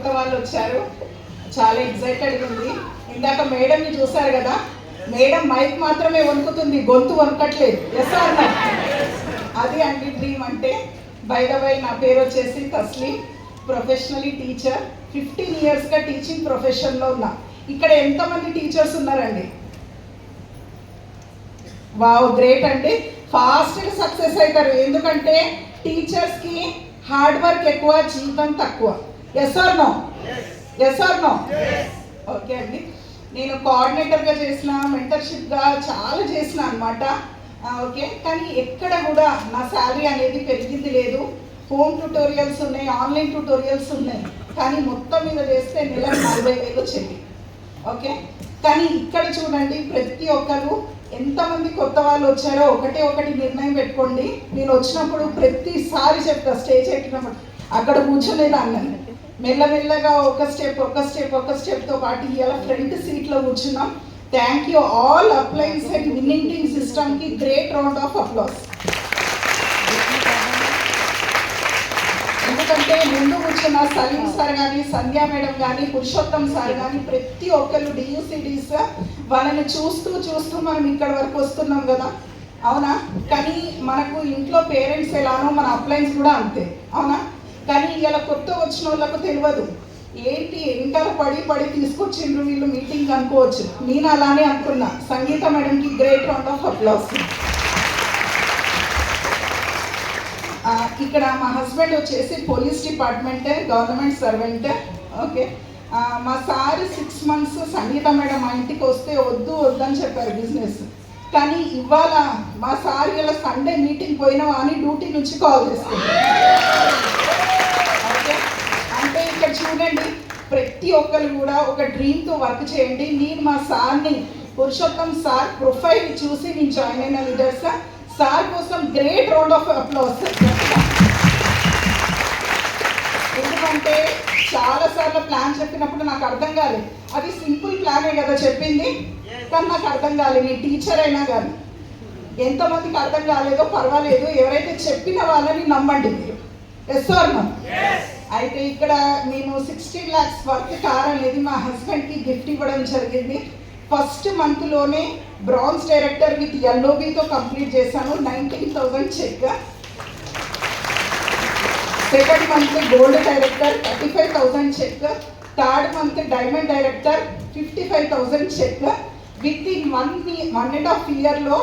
కొత్త వాళ్ళు వచ్చారు, చాలా ఎక్సైటెడ్గా ఉంది. ఇందాక మేడంని చూసారు కదా, మేడం మైక్ మాత్రమే వణుకుతుంది, గొంతు వణుకట్లేదు. Yes or no? అది అండి డ్రీమ్ అంటే. బై ద వై, నా పేరు వచ్చేసి తస్లీం, ప్రొఫెషనలీ టీచర్. 15 yearsగా టీచింగ్ ప్రొఫెషన్లో ఉన్నా. ఇక్కడ ఎంతమంది టీచర్స్ ఉన్నారండి? వావ్, గ్రేట్ అండి. ఫాస్ట్గా సక్సెస్ అవుతారు, ఎందుకంటే టీచర్స్కి హార్డ్ వర్క్ ఎక్కువ, జీతం తక్కువ. Yes or no? Yes or no? Okay అండి. నేను కోఆర్డినేటర్గా చేసిన, మెంటర్షిప్గా చాలా చేసిన అనమాట. ఓకే, కానీ ఎక్కడ కూడా నా శాలరీ అనేది పెరిగింది లేదు. హోమ్ ట్యూటోరియల్స్ ఉన్నాయి, ఆన్లైన్ ట్యూటోరియల్స్ ఉన్నాయి, కానీ మొత్తం మీద చేస్తే నెలకు 40,000 వచ్చేది. ఓకే, కానీ ఇక్కడ చూడండి, ప్రతి ఒక్కరు ఎంతమంది కొత్త వాళ్ళు వచ్చారో ఒకటి నిర్ణయం పెట్టుకోండి. నేను వచ్చినప్పుడు ప్రతిసారి చెప్తా, స్టేజ్ ఎక్కినప్పుడు అక్కడ కూర్చునేదాన్ని. మెల్లమెల్లగా ఒక స్టెప్తో పాటు ఇలా ఫ్రంట్ సీట్లో కూర్చున్నాం. Thank you all appliance and winning team సిస్టమ్కి గ్రేట్ రౌండ్ ఆఫ్ అప్లాస్. ఎందుకంటే ముందు కూర్చున్న సలీం సార్ కానీ, సంధ్యా మేడం కానీ, పురుషోత్తం సార్ కానీ, ప్రతి ఒక్కరు డియూసిడీస్, వాళ్ళని చూస్తూ మనం ఇక్కడ వరకు వస్తున్నాం కదా, అవునా? కానీ మనకు ఇంట్లో పేరెంట్స్ ఎలానో మన అప్లయన్స్ కూడా అంతే, అవునా? కానీ ఇలా కొత్త వచ్చిన వాళ్ళకు తెలియదు ఏంటి, వెనకాల పడి తీసుకొచ్చిండ్రు వీళ్ళు మీటింగ్ అనుకోవచ్చు. నేను అలానే అనుకున్నా. సంగీత మేడంకి గ్రేట్ రౌండ్ ఆఫ్ అప్లాస్. ఇక్కడ మా హస్బెండ్ వచ్చేసి police department, government servant. Okay, మా సార్ 6 months సంగీత మేడం మా ఇంటికి వస్తే వద్దని చెప్పారు బిజినెస్. కానీ ఇవాళ మా సార్ ఇలా సండే మీటింగ్ పోయినావా అని డ్యూటీ నుంచి కాల్ చేస్తారు. ఓకే, అంటే ఇక్కడ చూడండి, ప్రతి ఒక్కరు కూడా ఒక డ్రీమ్తో వర్క్ చేయండి. నేను మా సార్ని, పురుషోత్తం సార్ ప్రొఫైల్ చూసి నేను జాయిన్ అయిన లీడర్స్. సార్ కోసం గ్రేట్ రౌండ్ ఆఫ్ అప్లాస్. ఎందుకంటే చాలాసార్లు ప్లాన్ చెప్పినప్పుడు నాకు అర్థం కాలేదు. అది సింపుల్ ప్లానే కదా చెప్పింది, కానీ నాకు అర్థం కాలేదు. నేను టీచర్ అయినా కానీ ఎంతమందికి అర్థం కాలేదో పర్వాలేదు, ఎవరైతే చెప్పిన వాళ్ళని నమ్మండి మీరు. Yes or no? అయితే ఇక్కడ నేను 16 lakhs వర్త్ కార్ అనేది మా హస్బెండ్కి గిఫ్ట్ ఇవ్వడం జరిగింది. ఫస్ట్ మంత్లోనే బ్రాంజ్ డైరెక్టర్ విత్ ఎల్ఓబితో కంప్లీట్ చేశాను, 19,000 cheque. Second month gold director 35,000 cheque. Third month diamond director 55,000 cheque. With in 1.5 yearలో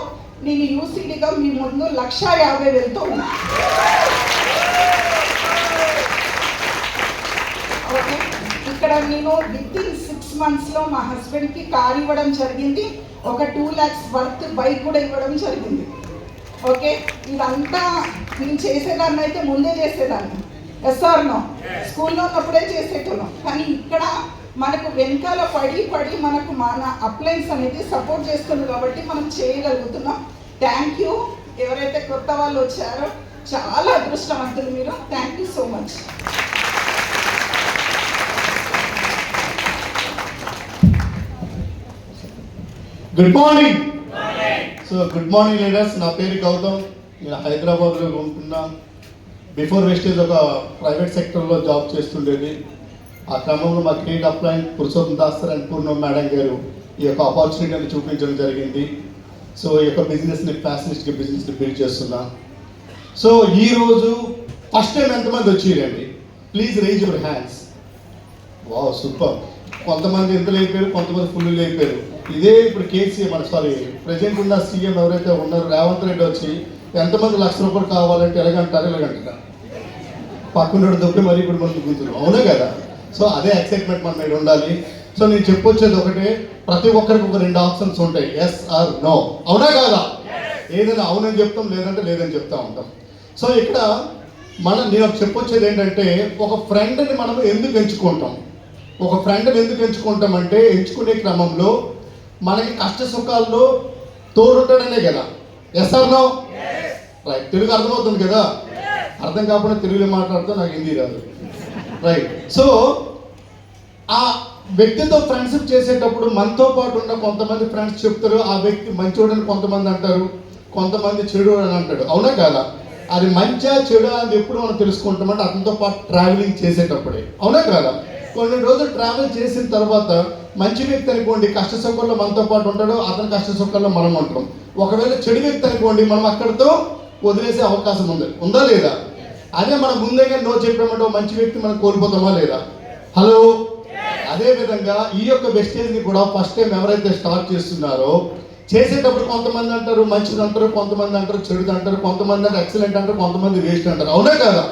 నేను యూసీడీగా మీ ముందు 1,50,000తో ఉన్నా. ఓకే, ఇక్కడ నేను విత్ ఇన్ 6 monthsలో మా హస్బెండ్కి కార్ ఇవ్వడం జరిగింది. ఒక 2 lakhs వర్త్ బైక్ కూడా ఇవ్వడం జరిగింది. ఓకే, ఇదంతా నేను చేసేదాన్ని అయితే ముందే చేసేదాన్ని. Yes or no? స్కూల్లో ఉన్నప్పుడే చేసేటోళ్ళం. కానీ ఇక్కడ మనకు వెనకాల పడి మనకు మన అప్లయన్స్ అనేది సపోర్ట్ చేస్తుంది కాబట్టి మనం చేయగలుగుతున్నాం. Thank you. ఎవరైతే కొత్త వాళ్ళు వచ్చారో చాలా అదృష్టవంతులు మీరు. Thank you so much. Good morning. So good morning leaders. నా పేరు గౌతమ్, నేను హైదరాబాద్లో ఉంటున్నా. బిఫోర్ వెస్టేజ్ ఒక ప్రైవేట్ సెక్టర్లో జాబ్ చేస్తుండేది. ఆ క్రమంలో మా create upline Purushottam Das and Purnam madam గారు ఈ యొక్క ఆపర్చునిటీని చూపించడం జరిగింది. సో ఈ యొక్క బిజినెస్ని ఫ్యాషనిస్ట్గా బిజినెస్ని బిల్డ్ చేస్తున్నా. సో ఈరోజు ఫస్ట్ టైం ఎంతమంది వచ్చిరండి? Please raise your hands. Wow, super. కొంతమంది ఎంత లేపారు, కొంతమంది ఫుల్ లేపారు. ఇదే ఇప్పుడు కేసీఆర్ ప్రజెంట్ ఉన్న సీఎం ఎవరైతే ఉన్నారో రేవంత్ రెడ్డి వచ్చి ఎంతమంది ₹1,00,000 కావాలంటే ఎలాగంటారు, పక్కన దొరికి మరీ ఇప్పుడు మనకు గుర్తున్నాం, అవునే కదా? సో అదే ఎక్సైట్మెంట్ మన మీద ఉండాలి. సో నేను చెప్పొచ్చేది ఒకటే, ప్రతి ఒక్కరికి ఒక 2 ఆప్షన్స్ ఉంటాయి, ఎస్ ఆర్ నో, అవునా కాదా? ఏదైనా అవునని చెప్తాం, లేదంటే లేదని చెప్తా ఉంటాం. సో ఇక్కడ నేను చెప్పొచ్చేది ఏంటంటే, ఒక ఫ్రెండ్ని మనం ఎందుకు ఎంచుకుంటాం? ఒక ఫ్రెండ్ని ఎందుకు ఎంచుకుంటామంటే, ఎంచుకునే క్రమంలో మనకి కష్ట సుఖాల్లో తోడుంటాడనే కదా. Yes or no? Right. Telugu అర్థమవుతుంది కదా? అర్థం కాకుండా తెలుగులో మాట్లాడుతూ నాకు హిందీ రాదు. రైట్. సో ఆ వ్యక్తితో ఫ్రెండ్షిప్ చేసేటప్పుడు మనతో పాటు ఉన్న కొంతమంది ఫ్రెండ్స్ చెప్తారు, ఆ వ్యక్తి మంచోడని కొంతమంది అంటారు, కొంతమంది చెడు అని అంటాడు, అవునా కాదా? అది మంచిగా చెడు అని ఎప్పుడు మనం తెలుసుకుంటామంటే అతనితో పాటు ట్రావెలింగ్ చేసేటప్పుడే, అవునా కాదా? కొన్ని రోజులు ట్రావెల్ చేసిన తర్వాత మంచి వ్యక్తి అనుకోండి కష్ట సుఖంలో మనతో పాటు ఉంటాడు, అతని కష్ట సుఖంలో మనం ఉంటాం. ఒకవేళ చెడు వ్యక్తి అనుకోండి మనం అక్కడితో వదిలేసే అవకాశం ఉందా లేదా? అదే మనం ముందేగా నో చెప్పామంటే మంచి వ్యక్తి మనం కోల్పోతామా లేదా? హలో. అదే విధంగా ఈ యొక్క వెస్టేజ్ని కూడా ఫస్ట్ టైం ఎవరైతే స్టార్ట్ చేస్తున్నారో చేసేటప్పుడు కొంతమంది అంటారు మంచిది అంటారు, కొంతమంది అంటారు చెడుది అంటారు, కొంతమంది అంటే ఎక్సలెంట్ అంటారు, కొంతమంది వేస్ట్ అంటారు. అవునా కదా?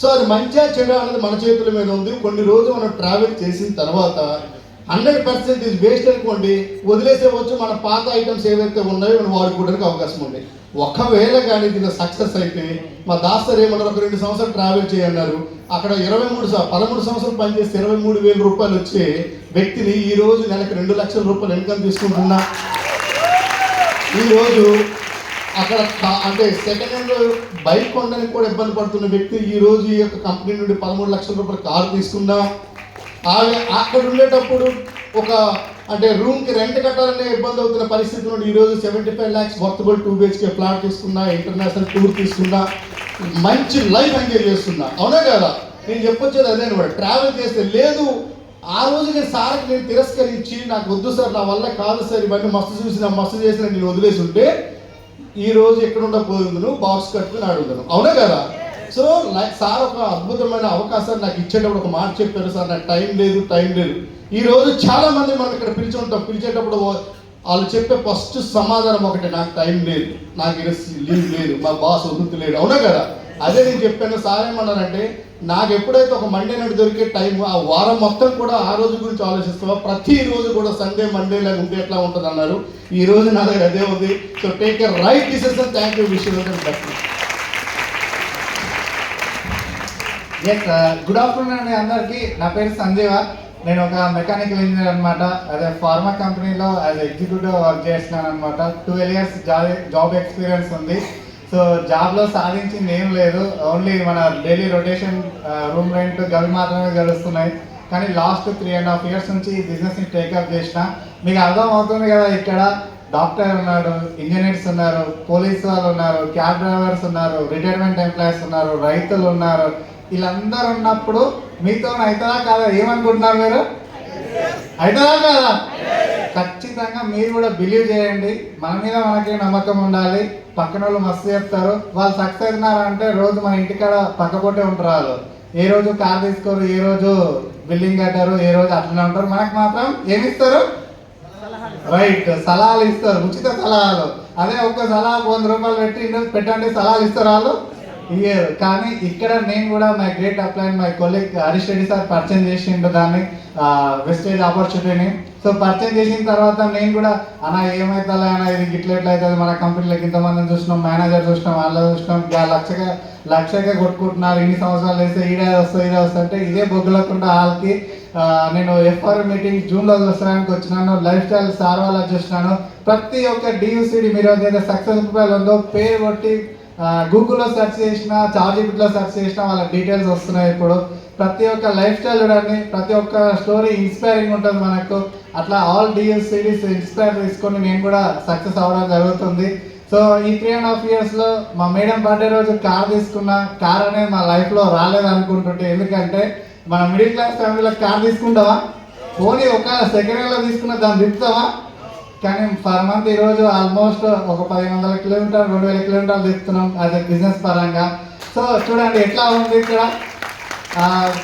సో అది మంచిగా చెడు అనేది మన చేతుల మీద ఉంది. కొన్ని రోజులు మనం ట్రావెల్ చేసిన తర్వాత 100% ఇది వేస్ట్ అనుకోండి వదిలేసేవచ్చు. మన పాత ఐటమ్స్ ఏవైతే ఉన్నాయో మనం వాడుకోవడానికి అవకాశం ఉంది. ఒకవేళ కానీ దీని సక్సెస్ అయితే మా దాస్తారు ఏమన్నారు, ఒక 2 సంవత్సరాలు ట్రావెల్ చేయన్నారు. అక్కడ 13 సంవత్సరాలు పనిచేస్తే 23,000 రూపాయలు వచ్చే వ్యక్తిని ఈ రోజు నెలకు 2 లక్షల రూపాయలు ఇన్కమ్ తీసుకుంటున్నా. ఈరోజు అక్కడ అంటే సెకండ్ హ్యాండ్ బైక్ కొనడానికి కూడా ఇబ్బంది పడుతున్న వ్యక్తి ఈ రోజు ఈ యొక్క కంపెనీ నుండి 13 లక్షల రూపాయల కారు తీసుకున్నా. అక్కడ ఉండేటప్పుడు ఒక అంటే రూమ్కి రెంట్ కట్టాలనే ఇబ్బంది అవుతున్న పరిస్థితి నుండి ఈరోజు 75 lakhs వర్తబుల్ 2 BHK ఫ్లాట్ తీసుకున్నా, ఇంటర్నేషనల్ టూర్ తీసుకున్నా, మంచి లైఫ్ ఎంజాయ్ చేస్తున్నా. అవునా కదా? నేను చెప్పొచ్చేది అదే అనమాట. ట్రావెల్ చేస్తే లేదు ఆ రోజు నేను సార్కి నేను తిరస్కరించి నాకు వద్దు సార్, నా వల్ల కాదు సార్, ఇవన్నీ మస్తు చూసిన మస్తు చేసిన నేను వదిలేసి ఉంటే ఈ రోజు ఎక్కడ ఉండకపోయిందును బాక్స్ కట్టుకుని అడుగుతాను. అవునా కదా? సో సార్ ఒక అద్భుతమైన అవకాశాన్ని నాకు ఇచ్చేటప్పుడు ఒక మాట చెప్పారు, సార్ నాకు టైం లేదు. ఈ రోజు చాలా మంది మనం ఇక్కడ పిలిచేటప్పుడు వాళ్ళు చెప్పే ఫస్ట్ సమాధానం ఒకటి, నాకు టైం లేదు, నాకు లీవ్ లేదు, మా బాస్ వదులుతలేడు. అవునా కదా? అదే నేను చెప్పాను. సార్ ఏమన్నారంటే నాకు ఎప్పుడైతే ఒక మండే నాడు దొరికే టైం ఆ వారం మొత్తం కూడా ఆ రోజు గురించి ఆలోచిస్తావా, ప్రతిరోజు కూడా సండే మండే లాగా ఉంటే ఎట్లా ఉంటుంది అన్నారు. ఈ రోజు నా దగ్గర అదే ఉంది. So take a right decision. Thank you. Good afternoon అండి అందరికీ. నా పేరు సంజీవ. నేను ఒక మెకానికల్ ఇంజనీర్ అనమాట. అదే ఫార్మా కంపెనీలో యాజ్ ఎగ్జిక్యూటివ్ వర్క్ చేస్తున్నాను అనమాట. 12 years జాబ్ ఎక్స్పీరియన్స్ ఉంది. సో జాబ్లో సాధించింది ఏం లేదు, ఓన్లీ మన డైలీ రొటేషన్, రూమ్ రెంట్ గవి మాత్రమే గడుస్తున్నాయి. కానీ లాస్ట్ 3.5 years నుంచి ఈ బిజినెస్ని టేకప్ చేసిన. మీకు అర్థం అవుతుంది కదా, ఇక్కడ డాక్టర్ ఉన్నాడు, ఇంజనీర్స్ ఉన్నారు, పోలీస్ వాళ్ళు ఉన్నారు, క్యాబ్ డ్రైవర్స్ ఉన్నారు, రిటైర్మెంట్ ఎంప్లాయీస్ ఉన్నారు, రైతులు ఉన్నారు. వీళ్ళందరూ ఉన్నప్పుడు మీతో అవుతుందా కాదా? ఏమనుకుంటున్నారు మీరు? అవుతుందా కాదా? ఖచ్చితంగా మీరు కూడా బిలీవ్ చేయండి. మన మీద మనకి నమ్మకం ఉండాలి. పక్కన వాళ్ళు మస్తు చెప్తారు, వాళ్ళు సక్సెస్ అయినారంటే రోజు మన ఇంటికాడ పక్కపోతే ఉంటారు. వాళ్ళు ఏ రోజు కార్ తీసుకోరు, ఏ రోజు బిల్డింగ్ కట్టారు, ఏ రోజు అట్లనే ఉంటారు. మనకు మాత్రం ఏమిస్తారు? రైట్, సలహాలు ఇస్తారు, ఉచిత సలహాలు. అదే ఒక్క సలహాకు 100 రూపాయలు పెట్టండి, సలహాలు ఇస్తారు వాళ్ళు ఇయ్యారు. కానీ ఇక్కడ నేను కూడా my great upline my colleague Harish Reddy sir పరిచయం చేసిండు దాన్ని, వెస్టేజ్ ఆపర్చునిటీని. సో పరిచయం చేసిన తర్వాత నేను కూడా అన్న ఏమవుతుందా అన్న, ఇది గిట్ల ఎట్లా అవుతుంది, మన కంపెనీలోకి ఇంతమందిని చూసినాం, మేనేజర్ చూసినాం, వాళ్ళ చూసినాం, లక్షగా కొట్టుకుంటున్నారు, ఇన్ని సంవత్సరాలు వేస్తే ఇదే వస్తుంది అంటే ఇదే బొగ్గులకుండా వాళ్ళకి నేను ఎఫ్ఆర్ మీటింగ్ జూన్లో చూసడానికి వచ్చినాను. లైఫ్ స్టైల్ సార్ వాళ్ళ చూసినాను. ప్రతి ఒక్క డియూసిడి మీరు ఏదైతే సక్సెస్ఫుల్ ఉందో పేరు కొట్టి గూగుల్లో సెర్చ్ చేసినా, చార్జిబిట్లో సెర్చ్ చేసినా వాళ్ళ డీటెయిల్స్ వస్తున్నాయి. ఇప్పుడు ప్రతి ఒక్క లైఫ్ స్టైల్ చూడండి, ప్రతి ఒక్క స్టోరీ ఇన్స్పైరింగ్ ఉంటుంది మనకు. అట్లా ఆల్ డిఎస్సిడీస్ ఇన్స్పైర్ తీసుకొని నేను కూడా సక్సెస్ అవ్వడం జరుగుతుంది. సో ఈ 3.5 yearsలో మా మేడం బర్త్డే రోజు కార్ తీసుకున్నా. కార్ అనేది మా లైఫ్లో రాలేదు అనుకుంటుంటే, ఎందుకంటే మన మిడిల్ క్లాస్ ఫ్యామిలీలో కార్ తీసుకుంటావా? పోనీ ఒక సెకండ్ హ్యాండ్లో తీసుకున్నా దాన్ని తిప్పుతావా? కానీ పర్ మంత్ ఈరోజు ఆల్మోస్ట్ ఒక 1500 కిలోమీటర్లు 2000 కిలోమీటర్లు తిప్పుతున్నాం యాజ్ ఎ బిజినెస్ పరంగా. సో చూడండి ఎట్లా ఉంది ఇక్కడ.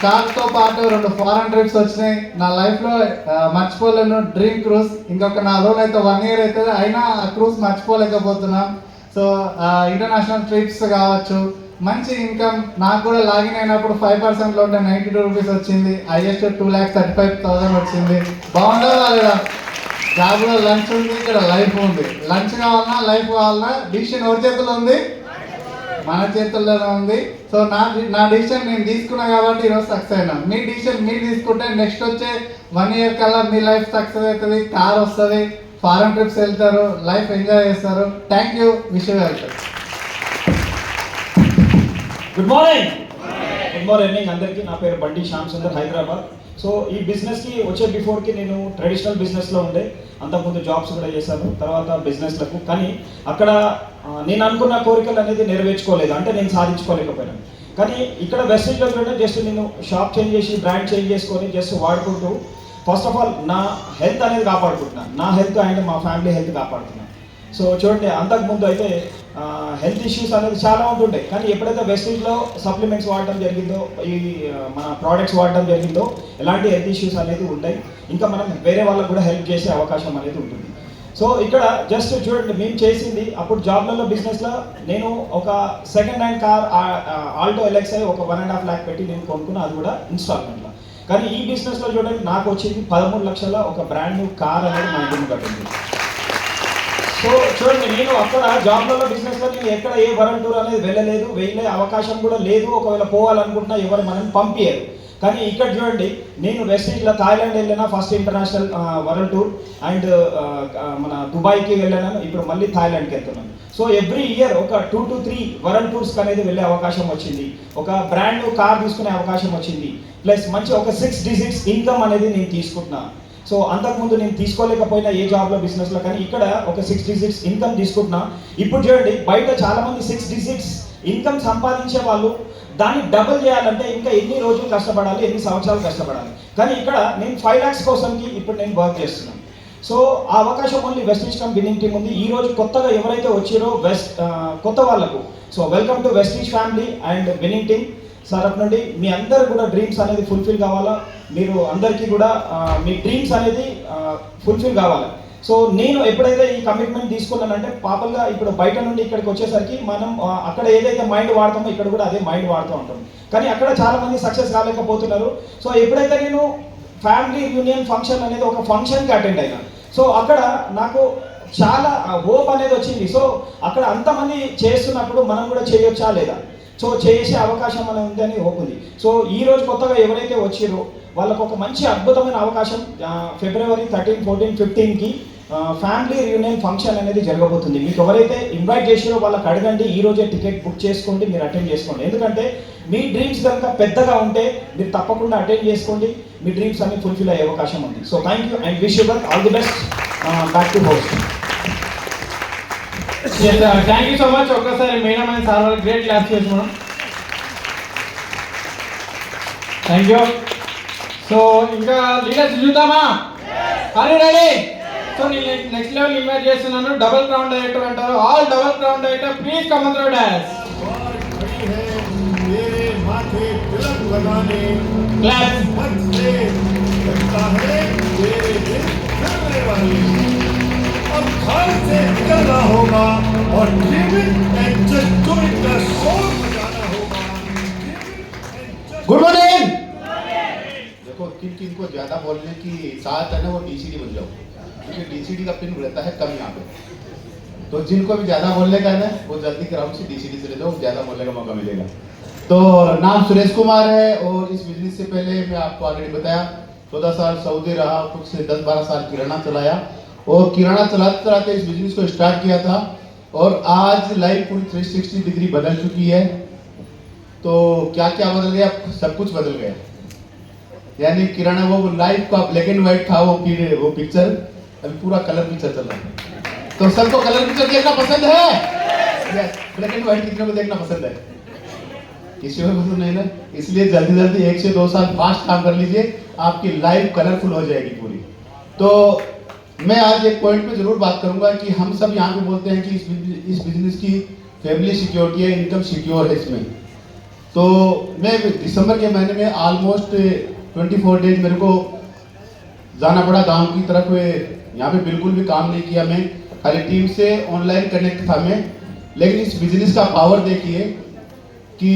కార్తో పాటు 2 ఫారెన్ ట్రిప్స్ వచ్చినాయి నా లైఫ్లో. మర్చిపోలేను డ్రీమ్ క్రూజ్. ఇంకొక 4 రోజులు అయితే 1 year అవుతుంది, అయినా ఆ క్రూజ్ మర్చిపోలేకపోతున్నాం. సో ఇంటర్నేషనల్ ట్రిప్స్ కావచ్చు, మంచి ఇన్కమ్. నాకు కూడా లాగిన్ అయినప్పుడు 5% ఉంటే 92 రూపీస్ వచ్చింది. హైయెస్ట్ 2,35,000 వచ్చింది. బాగుందా లేదా? జాబ్లో లంచ్ ఉంది, ఇక్కడ లైఫ్ ఉంది. లంచ్ కావాలన్నా లైఫ్ కావాలన్నా డిసిషన్ ఎవరి చేతుల్లో ఉంది? మన చేతుల్లోనే ఉంది. సో నా డిసిషన్ నేను తీసుకున్నా కాబట్టి ఈరోజు సక్సెస్ అయినా. మీ డిసిషన్ మీరు తీసుకుంటే నెక్స్ట్ వచ్చే 1 year కల్లా మీ లైఫ్ సక్సెస్ అవుతుంది, కార్ వస్తుంది, ఫారెన్ ట్రిప్స్ వెళ్తారు, లైఫ్ ఎంజాయ్ చేస్తారు. Thank you. Wish you welcome. Good morning అందరికీ. నా పేరు బండి శ్యామ్ సుందర్, హైదరాబాద్. సో ఈ బిజినెస్కి వచ్చే బిఫోర్కి నేను ట్రెడిషనల్ బిజినెస్లో ఉండే, అంతకుముందు జాబ్స్ కూడా చేశాను, తర్వాత బిజినెస్లకు. కానీ అక్కడ నేను అనుకున్న కోరికలు అనేది నెరవేర్చుకోలేదు, అంటే నేను సాధించుకోలేకపోయాను. కానీ ఇక్కడ వెస్టేజ్లో చూడండి జస్ట్ నేను షాప్ చేంజ్ చేసి బ్రాండ్ చేంజ్ చేసుకొని జస్ట్ వాడుకుంటూ ఫస్ట్ ఆఫ్ ఆల్ నా హెల్త్ అనేది కాపాడుకుంటున్నాను, నా హెల్త్ అండ్ మా ఫ్యామిలీ హెల్త్ కాపాడుతున్నాను. సో చూడండి అంతకుముందు అయితే హెల్త్ ఇష్యూస్ అనేది చాలా ఉంటుండే, కానీ ఎప్పుడైతే వెస్టేజ్లో సప్లిమెంట్స్ వాడడం జరిగిందో, ఈ మన ప్రోడక్ట్స్ వాడడం జరిగిందో ఎలాంటి హెల్త్ ఇష్యూస్ అనేది ఉంటాయి, ఇంకా మనం వేరే వాళ్ళకు కూడా హెల్ప్ చేసే అవకాశం అనేది ఉంటుంది. సో ఇక్కడ జస్ట్ చూడండి మేము చేసింది అప్పుడు జాబ్లలో బిజినెస్లో నేను ఒక second hand car Alto LXi ఒక 1.5 lakh పెట్టి నేను కొనుక్కున్నా, అది కూడా ఇన్స్టాల్మెంట్లో. కానీ ఈ బిజినెస్లో చూడండి నాకు వచ్చింది 13 లక్షల ఒక బ్రాండ్ న్యూ కార్ అనేది మా ఇంటిని కట్టింది. సో చూడండి నేను అక్కడ జాబ్లలో బిజినెస్లో నేను ఎక్కడ ఏ వరల్డ్ టూర్ అనేది వెళ్ళే అవకాశం కూడా లేదు, ఒకవేళ పోవాలనుకుంటున్నా ఎవరు మనం పంపించారు. కానీ ఇక్కడ చూడండి నేను వెస్టేజ్లో థాయిలాండ్ వెళ్ళినా first international world tour, and మన దుబాయ్కి వెళ్ళాను, ఇప్పుడు మళ్ళీ థాయిలాండ్కి వెళ్తున్నాను. సో ఎవ్రీ ఇయర్ ఒక 2 to 3 వరల్డ్ టూర్స్కి అనేది వెళ్ళే అవకాశం వచ్చింది, ఒక బ్రాండ్ న్యూ కార్ తీసుకునే అవకాశం వచ్చింది, ప్లస్ మంచి ఒక 6 digits ఇన్కమ్ అనేది నేను తీసుకుంటున్నాను. సో అంతకుముందు నేను తీసుకోలేకపోయినా ఏ జాబ్లో బిజినెస్లో, కానీ ఇక్కడ ఒక 6 digits ఇన్కమ్ తీసుకుంటున్నా. ఇప్పుడు చూడండి బయట చాలామంది 6 digits ఇన్కమ్ సంపాదించే వాళ్ళు దాన్ని డబుల్ చేయాలంటే ఇంకా ఎన్ని రోజులు కష్టపడాలి, ఎన్ని సంవత్సరాలు కష్టపడాలి. కానీ ఇక్కడ నేను 5 lakhs కోసంకి ఇప్పుడు నేను వర్క్ చేస్తున్నాను. సో ఆ అవకాశం only Vestige cum winning team ఉంది. ఈ రోజు కొత్తగా ఎవరైతే వచ్చారో కొత్త వాళ్ళకు so welcome to Vestige family and winning team. తరఫు నుండి మీ అందరు కూడా డ్రీమ్స్ అనేది ఫుల్ఫిల్ కావాలా, మీరు అందరికీ కూడా మీ డ్రీమ్స్ అనేది ఫుల్ఫిల్ కావాలి. సో నేను ఎప్పుడైతే ఈ కమిట్మెంట్ తీసుకున్నానంటే పాపల్గా ఇప్పుడు బయట నుండి ఇక్కడికి వచ్చేసరికి మనం అక్కడ ఏదైతే మైండ్ వాడతామో ఇక్కడ కూడా అదే మైండ్ వాడుతూ ఉంటాం, కానీ అక్కడ చాలా మంది సక్సెస్ కాలేకపోతున్నారు. సో ఎప్పుడైతే నేను ఫ్యామిలీ యూనియన్ ఫంక్షన్ అనేది ఒక ఫంక్షన్కి అటెండ్ అయినా, సో అక్కడ నాకు చాలా హోప్ అనేది వచ్చింది. సో అక్కడ అంతమంది చేస్తున్నప్పుడు మనం కూడా చేయొచ్చా లేదా, సో చేసే అవకాశం అనేది ఉందని హోప్ ఉంది. సో ఈ రోజు కొత్తగా ఎవరైతే వచ్చారో వాళ్ళకు ఒక మంచి అద్భుతమైన అవకాశం February 13, 14, 15కి ఫ్యామిలీ రియూనియన్ ఫంక్షన్ అనేది జరగబోతుంది. మీకు ఎవరైతే ఇన్వైట్ చేసారో వాళ్ళకి అడగండి, ఈ రోజే టికెట్ బుక్ చేసుకోండి, మీరు అటెండ్ చేసుకోండి. ఎందుకంటే మీ డ్రీమ్స్ కనుక పెద్దగా ఉంటే మీరు తప్పకుండా అటెండ్ చేసుకోండి, మీ డ్రీమ్స్ అన్ని ఫుల్ఫిల్ అయ్యే అవకాశం ఉంది. So thank you and wish you all the best. Back to host. Thank you so much. ఒక్కసారి మేడం అండ్ సార్ వాళ్ళకి గ్రేట్ క్లాస్ చేసి మనం థ్యాంక్ యూ. సో ఇంకా లీడర్స్ చూద్దామా? అరే రెడీ? సో నేను నెక్స్ట్ లెవెల్ ఇన్వైట్ చేస్తున్నాను. డబుల్ క్రౌన్ డైరెక్టర్ అంటారు. All double crown director please come on the dance. अब घर से निकलना होगा और dreaming and just doing the show बजाना होगा. Good morning. देखो किन को ज्यादा बोलने की साथ है ना वो डीसीडी बन जाओ, क्योंकि डीसीडी का पिन रहता है कम यहाँ पे. तो जिनको भी ज्यादा बोलने का है ना वो जल्दी ग्राउंड से डीसीडी से ले जाओ, ज्यादा बोलने का मौका मिलेगा. तो नाम सुरेश कुमार है और इस बिजनेस से पहले मैं आपको ऑलरेडी बताया 14 साल सऊदी रहा, कुछ से 10-12 साल किराना चलाया और किराना चलाते चलाते इस बिजनेस को स्टार्ट किया था और आज लाइफ पूरी 360 डिग्री बदल चुकी है. तो क्या क्या बदल गया? सब कुछ बदल गया. यानी किराना वो लाइफ का ब्लैक एंड व्हाइट था वो पिक्चर अभी पूरा कलर पिक्चर चल रहा है. तो सबको कलर पिक्चर देखना पसंद है? ब्लैक एंड व्हाइट कितने को देखना पसंद है? किसी को पसंद नहीं ना. इसलिए जल्दी जल्दी 1 से 2 साल फास्ट काम कर लीजिए, आपकी लाइफ कलरफुल हो जाएगी पूरी. तो मैं आज एक पॉइंट पे जरूर बात करूंगा कि हम सब यहाँ पे बोलते हैं कि इस बिजनेस की फैमिली सिक्योरिटी है, इनकम सिक्योर है इसमें. तो मैं दिसंबर के महीने में ऑलमोस्ट 24 डेज मेरे को जाना पड़ा गांव की तरफ. यहाँ पे बिल्कुल भी काम नहीं किया मैं, खाली टीम से ऑनलाइन कनेक्ट था मैं. लेकिन इस बिजनेस का पावर देखिए कि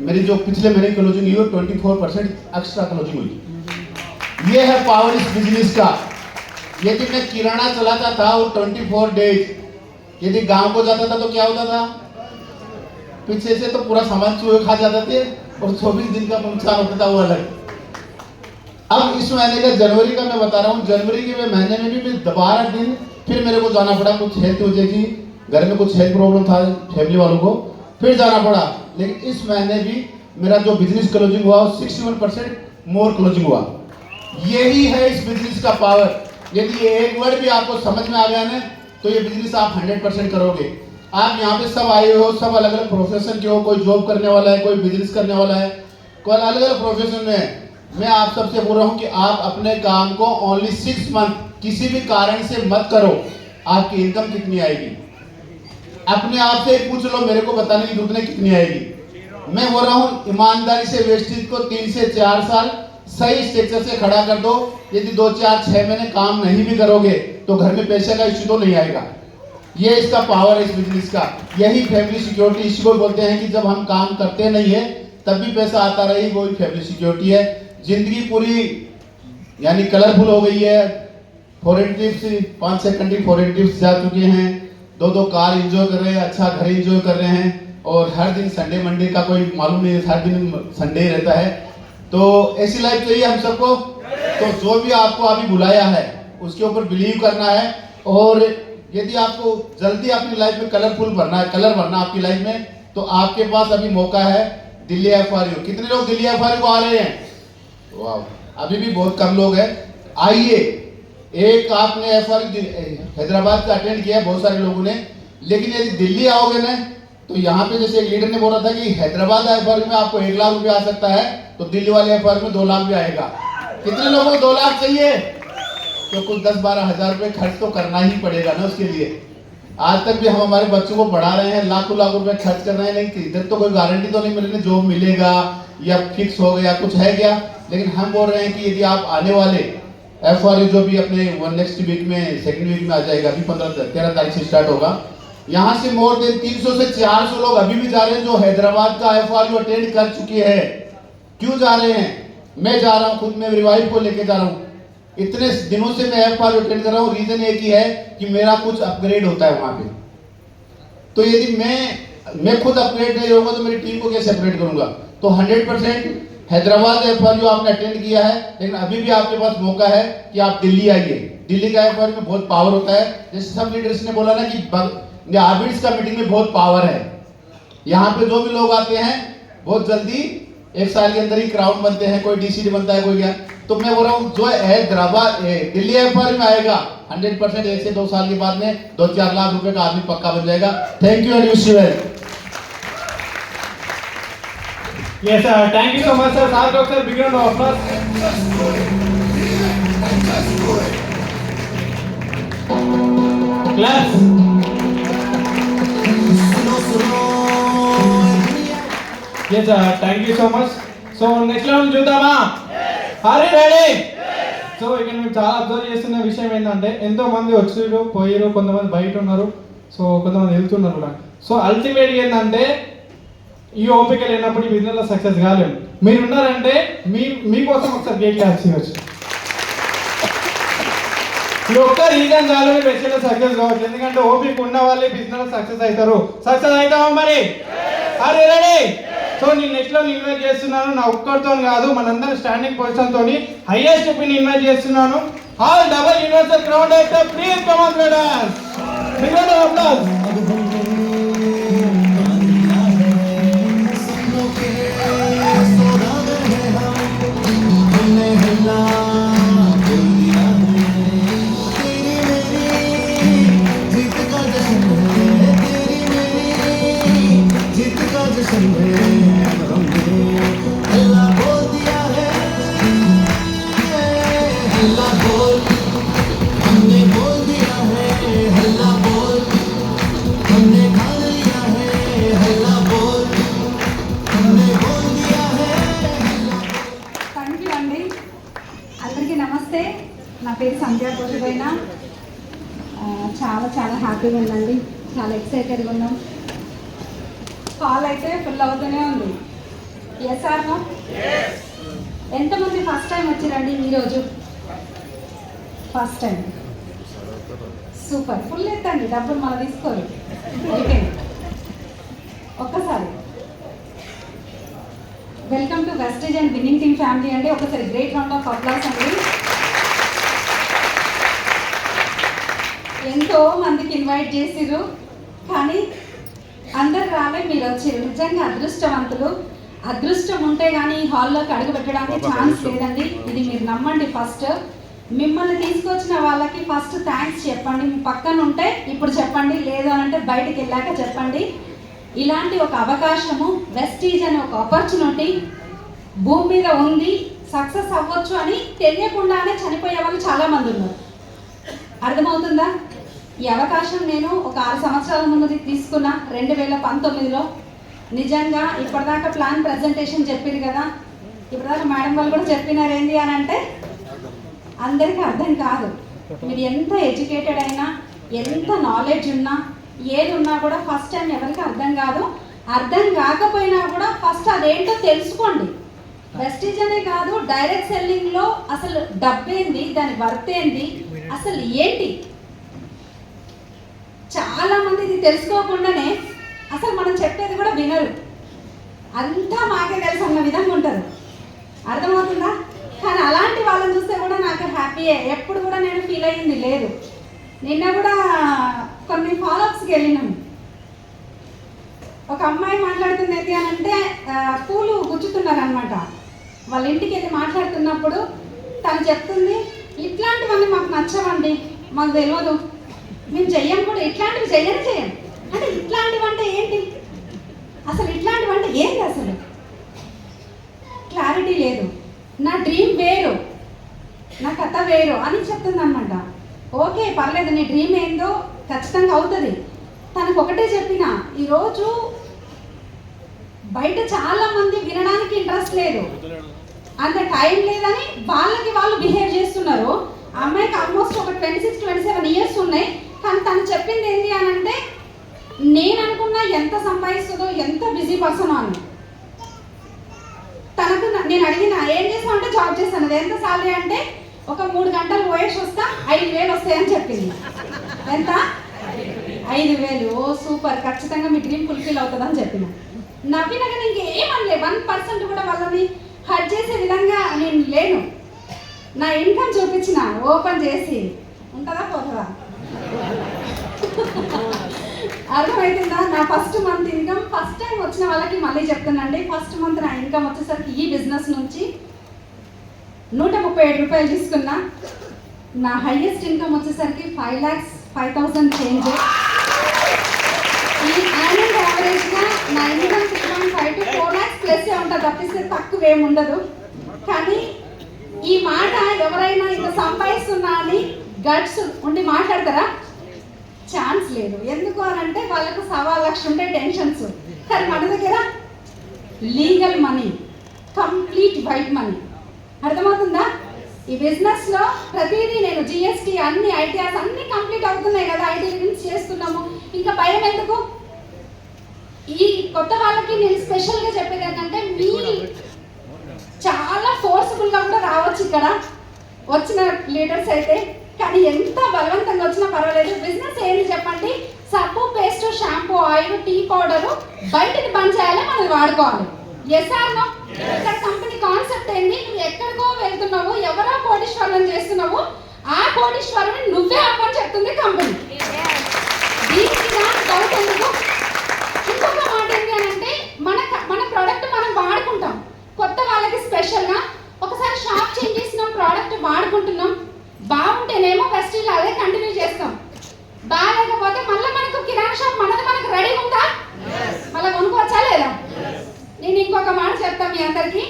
मेरी जो पिछले महीने क्लोजिंग हुई 24% एक्स्ट्रा क्लोजिंग हुई. ये है पावर इस बिजनेस का. यदि मैं किराना चलाता था और 24 डेज यदि गांव को जाता था तो क्या होता था? पीछे से तो पूरा सामान चूहे खा जाते थे और 24 दिन का नुकसान होता था वो अलग. अब इस महीने का जनवरी का मैं बता रहा हूँ, जनवरी के महीने में भी मैं 12 दिन फिर मेरे को जाना पड़ा. कुछ हेल्थ वजह की घर में कुछ हेल्थ प्रॉब्लम था फैमिली वालों को, फिर जाना पड़ा. लेकिन इस महीने भी मेरा जो बिजनेस क्लोजिंग हुआ 61% मोर क्लोजिंग हुआ. यही है इस बिजनेस का पावर. यदि ये एक वर्ड भी आपको समझ में आ गया ना तो ये बिजनेस आप 100% करोगे. आप यहाँ पे सब आए हो, सब अलग अलग प्रोफेशन के हो, कोई जॉब करने वाला है, कोई बिजनेस करने वाला है, कोई अलग अलग प्रोफेशन में है। मैं आप सबसे बोल रहा हूँ कि आप अपने काम को ओनली 6 मंथ किसी भी कारण से मत करो। आपकी इनकम कितनी आएगी अपने आप से पूछ लो, मेरे को बताने की जरूरत नहीं कितनी आएगी। मैं बोल रहा हूँ ईमानदारी से वेस्टेज को 3 से 4 साल सही स्ट्रक्चर से खड़ा कर दो। यदि 2, 4, 6 महीने काम नहीं भी करोगे तो घर में पैसे का इश्यू तो नहीं आएगा। ये इसका पावर है इस बिजनेस का। यही फैमिली सिक्योरिटी इसी को बोलते हैं कि जब हम काम करते नहीं है तब भी पैसा आता रही, वही फैमिली सिक्योरिटी है। जिंदगी पूरी यानी कलरफुल हो गई है। Foreign trips 5-6 country foreign trips जा चुके हैं, 2 कार एंजॉय कर रहे हैं, अच्छा घर एंजॉय कर रहे हैं, और हर दिन संडे मंडे का कोई मालूम नहीं, हर दिन संडे रहता है। तो ऐसी लाइफ चाहिए हम सबको। तो जो भी आपको अभी बुलाया है उसके ऊपर बिलीव करना है। और यदि आपको जल्दी अपनी लाइफ में कलरफुल भरना है, कलर भरना आपकी लाइफ में, तो आपके पास अभी मौका है दिल्ली FRU। कितने लोग दिल्ली FRU को आ रहे हैं? वाह, अभी भी बहुत कम लोग हैं। आइए, एक आपने FRU हैदराबाद का अटेंड किया है बहुत सारे लोगों ने, लेकिन यदि दिल्ली आओगे ना तो यहाँ पे जैसे लीडर ने बोला था कि हैदराबाद FRU में आपको 1 लाख रुपया आ सकता है, तो दिल्ली वाले FRU में 2 लाख भी आएगा। कितने लोगों को 2 लाख चाहिए? तो कुछ 10-12 हज़ार रुपये खर्च तो करना ही पड़ेगा ना उसके लिए। आज तक भी हम हमारे बच्चों को पढ़ा रहे हैं, लाखों लाख रुपए खर्च कर रहे हैं, लेकिन इधर तो कोई गारंटी तो नहीं मिल रही जॉब मिलेगा या फिक्स हो गया कुछ है क्या। लेकिन हम बोल रहे हैं कि यदि आप आने वाले FRU जो भी अपने नेक्स्ट वीक में 2nd वीक में आ जाएगा, अभी 13 तारीख से स्टार्ट होगा, यहाँ से मोर देन 300 से 400 लोग अभी भी जा रहे हैं जो हैदराबाद का FRU अटेंड कर चुके हैं। क्यों जा रहे हैं? मैं जा रहा हूँ, खुद मैं रिवाइव को लेके जा रहा हूँ। इतने दिनों से मैं FRU अटेंड कर रहा हूँ, रीजन एक ही है कि मेरा कुछ अपग्रेड होता है वहां पे। तो यदि मैं खुद अपग्रेड नहीं होगा तो मेरी टीम को कैसे अपग्रेड करूंगा? तो 100% हैदराबाद FRU आपने अटेंड किया है, लेकिन अभी भी आपके पास मौका है कि आप दिल्ली आइए। दिल्ली का FRU में बहुत पावर होता है। जैसे सब लीडर्स ने बोला ना कि आबिड्स का मीटिंग में बहुत पावर है। यहाँ पे जो भी लोग आते हैं बहुत जल्दी 1 साल के अंदर ही क्राउन बनते हैं, कोई DCD बनता है, कोई क्या। तो मैं बोल रहा हूँ जो हैदराबाद दिल्ली FRU में आएगा 100% 1 से 2 साल के बाद में 2-4 लाख रुपए का आदमी पक्का बन जाएगा। Thank you and wish you well. Yes, sir. Thank you so much, sir. Sir, Dr. Big round of applause. Claps. Yes, sir. Thank you so much. So next round చూద్దామా? Are you ready? సో ఇక్కడ మేము చాలా observe చేస్తున్న విషయం ఏంటంటే ఎంతో మంది వచ్చారు పోయారు, కొంతమంది బయట ఉన్నారు, సో కొంతమంది వెళ్తున్నారు కూడా. సో అల్టిమేట్ ఏంటంటే ఈ ఓపిక లేనప్పుడు ఈ బిజినెస్లో సక్సెస్ కాలేము. మీరు ఉన్నారంటే మీకోసం ఒకసారి గేట్ క్లాస్ చేయవచ్చు. ఈ ఒక్క రీజన్ చాలు మీరు బిజినెస్లో సక్సెస్ కావచ్చు. ఎందుకంటే ఓపిక ఉన్న వాళ్ళే బిజినెస్లో సక్సెస్ అవుతారు. సక్సెస్ అవుతామా మరి? Are you ready? సో నేను నెక్స్ట్ లో ఇన్వైట్ చేస్తున్నాను. నా ఒక్కరితో కాదు, మనందరం స్టాండింగ్ పొజిషన్ తోని హైయెస్ట్ పిన్ ఇన్వైట్ చేస్తున్నాను. All double universal crown director please come on leaders. Big round of applause. నా పేరు సంధ్యా కోటిపోయినా. చాలా చాలా హ్యాపీగా ఉందండి, చాలా ఎక్సైటెడ్గా ఉన్నాం. కాల్ అయితే ఫుల్ అవుతూనే ఉంది. Yes or no? ఎంతమంది ఫస్ట్ టైం వచ్చిరండి ఈరోజు? First time. సూపర్. ఫుల్ ఎత్తండి, డబ్బులు మనం తీసుకోరు. అయిపోయింది. ఒక్కసారి welcome to Vestige and winning team family అండి. ఒకసారి గ్రేట్ రౌండ్ ఆఫ్ అప్లాస్ అండి. ఎంతో మందికి ఇన్వైట్ చేసిర్రు కానీ అందరు రాలే, మీరు వచ్చారు. నిజంగా అదృష్టవంతులు. అదృష్టం ఉంటే కానీ ఈ హాల్లోకి అడుగు పెట్టడానికి ఛాన్స్ లేదండి. ఇది మీరు నమ్మండి. ఫస్ట్ మిమ్మల్ని తీసుకొచ్చిన వాళ్ళకి ఫస్ట్ థ్యాంక్స్ చెప్పండి. మీ పక్కన ఉంటే ఇప్పుడు చెప్పండి, లేదు అని అంటే బయటికి వెళ్ళాక చెప్పండి. ఇలాంటి ఒక అవకాశము, వెస్టీజ్ అనే ఒక ఆపర్చునిటీ భూమి మీద ఉంది, సక్సెస్ అవ్వచ్చు అని తెలియకుండానే చనిపోయే వాళ్ళు చాలామంది ఉన్నారు. అర్థమవుతుందా? ఈ అవకాశం నేను ఒక 6 సంవత్సరాల ముందు తీసుకున్నా, 2019లో. నిజంగా ఇప్పటిదాకా ప్లాన్ ప్రజెంటేషన్ చెప్పారు కదా, ఇప్పటిదాకా మేడం వాళ్ళు కూడా చెప్పినారు. ఏంటి అని అంటే అందరికీ అర్థం కాదు. మీరు ఎంత ఎడ్యుకేటెడ్ అయినా, ఎంత నాలెడ్జ్ ఉన్నా, ఏది ఉన్నా కూడా ఫస్ట్ టైం ఎవరికి అర్థం కాదు. అర్థం కాకపోయినా కూడా ఫస్ట్ అదేంటో తెలుసుకోండి. వెస్టీజ్ అనే కాదు, డైరెక్ట్ సెల్లింగ్లో అసలు డబ్బేంది, దాని వర్త్ ఏంది, అసలు ఏంటి, చాలా మంది ఇది తెలుసుకోకుండానే అసలు మనం చెప్పేది కూడా వినరు. అంతా మాకే తెలుసు అన్న విధంగా ఉంటారు. అర్థమవుతుందా? కానీ అలాంటి వాళ్ళని చూస్తే కూడా నాకు హ్యాపీయే. ఎప్పుడు కూడా నేను ఫీల్ అయ్యింది లేదు. నిన్న కూడా కొన్ని ఫాలోఅప్స్కి వెళ్ళినాము. ఒక అమ్మాయి మాట్లాడుతుంది ఏంటి అని అంటే పూలు గుచ్చుతున్నారు అనమాట. వాళ్ళ ఇంటికి వెళ్ళి మాట్లాడుతున్నప్పుడు తను చెప్తుంది, ఇట్లాంటివన్నీ మాకు నచ్చవండి, మాకు తెలియదు, మేము చెయ్యం కూడా, ఇట్లాంటివి చెయ్యం అంటే ఇట్లాంటివి అంటే ఏంటి, అసలు ఇట్లాంటివి అంటే ఏంటి, అసలు క్లారిటీ లేదు. నా డ్రీమ్ వేరు, నా కథ వేరు అని చెప్తుంది అనమాట. ఓకే పర్లేదు, నీ డ్రీమ్ ఏందో ఖచ్చితంగా అవుతుంది. తనకు ఒకటే చెప్పిన, ఈరోజు బయట చాలా మంది వినడానికి ఇంట్రెస్ట్ లేదు, అంత టైం లేదని వాళ్ళకి వాళ్ళు బిహేవ్ చేస్తున్నారు. ఆ అమ్మాయికి ఆల్మోస్ట్ ఒక 26-27 ఇయర్స్ ఉన్నాయి. కానీ తను చెప్పింది ఏంటి అని అంటే, నేను అనుకున్నా ఎంత సంపాదిస్తుందో, ఎంత బిజీ పర్సన్ అని. తనకు నేను అడిగిన, ఏం చేస్తావు అంటే జాబ్ చేస్తాను, అది ఎంత సాలరీ అంటే ఒక 3 గంటలు పోయేసి వస్తా 5,000 వస్తాయని చెప్పింది. ఎంత? 5,000. ఓ సూపర్, ఖచ్చితంగా మీ డ్రీమ్ ఫుల్ఫిల్ అవుతుందని చెప్పిన. నవ్వినగా ఇంకేమనలే, 1% కూడా వాళ్ళని హర్ట్ చేసే విధంగా నేను లేను. నా ఇన్కమ్ చూపించిన ఓపెన్ చేసి, ఉంటుందా పోతుందా? అర్థమవుతుందా? నా first month income, first time వచ్చిన వాళ్ళకి మళ్ళీ చెప్తున్నాండి, ఫస్ట్ మంత్ నా ఇన్కమ్ వచ్చేసరికి ఈ బిజినెస్ నుంచి 137 రూపాయలు తీసుకున్నా. నా హైయెస్ట్ ఇన్కమ్ వచ్చేసరికి 5,05,000 చేంజ్. ఈ యాన్యువల్ యావరేజ్గా నా ఇన్కమ్ 3.5 to 4 lakhs ప్లస్ ఉంటుంది, తప్పిస్తే తక్కువ ఏమి ఉండదు. కానీ ఈ మాట ఎవరైనా ఇంత సంపాదిస్తున్నా అని గట్స్ ఉండి మాట్లాడతారా? ఛాన్స్ లేదు. ఎందుకు అని అంటే వాళ్ళకు 1,00,000 ఉంటే టెన్షన్స్. కానీ మన దగ్గర legal money, complete white money. అర్థమవుతుందా? ఈ బిజినెస్లో ప్రతిదీ నేను జిఎస్టీ అన్ని ఐటీఆర్స్ అన్ని కంప్లీట్ అవుతున్నాయి కదా, ఐటీ రిటర్న్స్ చేస్తున్నాము, ఇంకా భయం ఎందుకు? ఈ కొత్త వాళ్ళకి నేను స్పెషల్గా చెప్పేది ఏంటంటే, మీ చాలా ఫోర్స్ఫుల్గా కూడా రావచ్చు ఇక్కడ వచ్చిన లీడర్స్ అయితే. కానీ ఎంత బలవంతంగా వచ్చినా పర్వాలేదు. బిజినెస్ ఏంటి చెప్పండి? సబ్బు, paste, shampoo, oil, tea powder బయటని బంద్ చేయాలి, మనం వాడుకోవాలి. Yes or no? ఇక్కడ కంపెనీ కాన్సెప్ట్ ఏంటి? నువ్వు ఎక్కడికో వెళ్తున్నావు, ఎవరో కోటీశ్వరులను చేస్తున్నావు, ఆ కోటీశ్వరుని నువ్వే అవ్వని చెప్తుంది కంపెనీ. దీనికి డౌట్ ఎందుకు? ఇంకొక మాట ఏంటి అని అంటే, మన ప్రోడక్ట్ మనం వాడుకుంటాం. కొత్త వాళ్ళకి స్పెషల్గా ఒకసారి షాప్ చేంజ్ చేసిన ప్రోడక్ట్ వాడుకుంటున్నాం, బాగుంటేనేమో వెస్టీజ్ అదే కంటిన్యూ చేస్తాం, బాగాలేకపోతే మళ్ళీ మనకు కిరాణా షాప్ మనకు రెడీ ఉందా, మళ్ళీ కొనుక్కోవచ్చా లేదా? నేను ఇంకొక మాట చెప్తాను మీ అందరికి,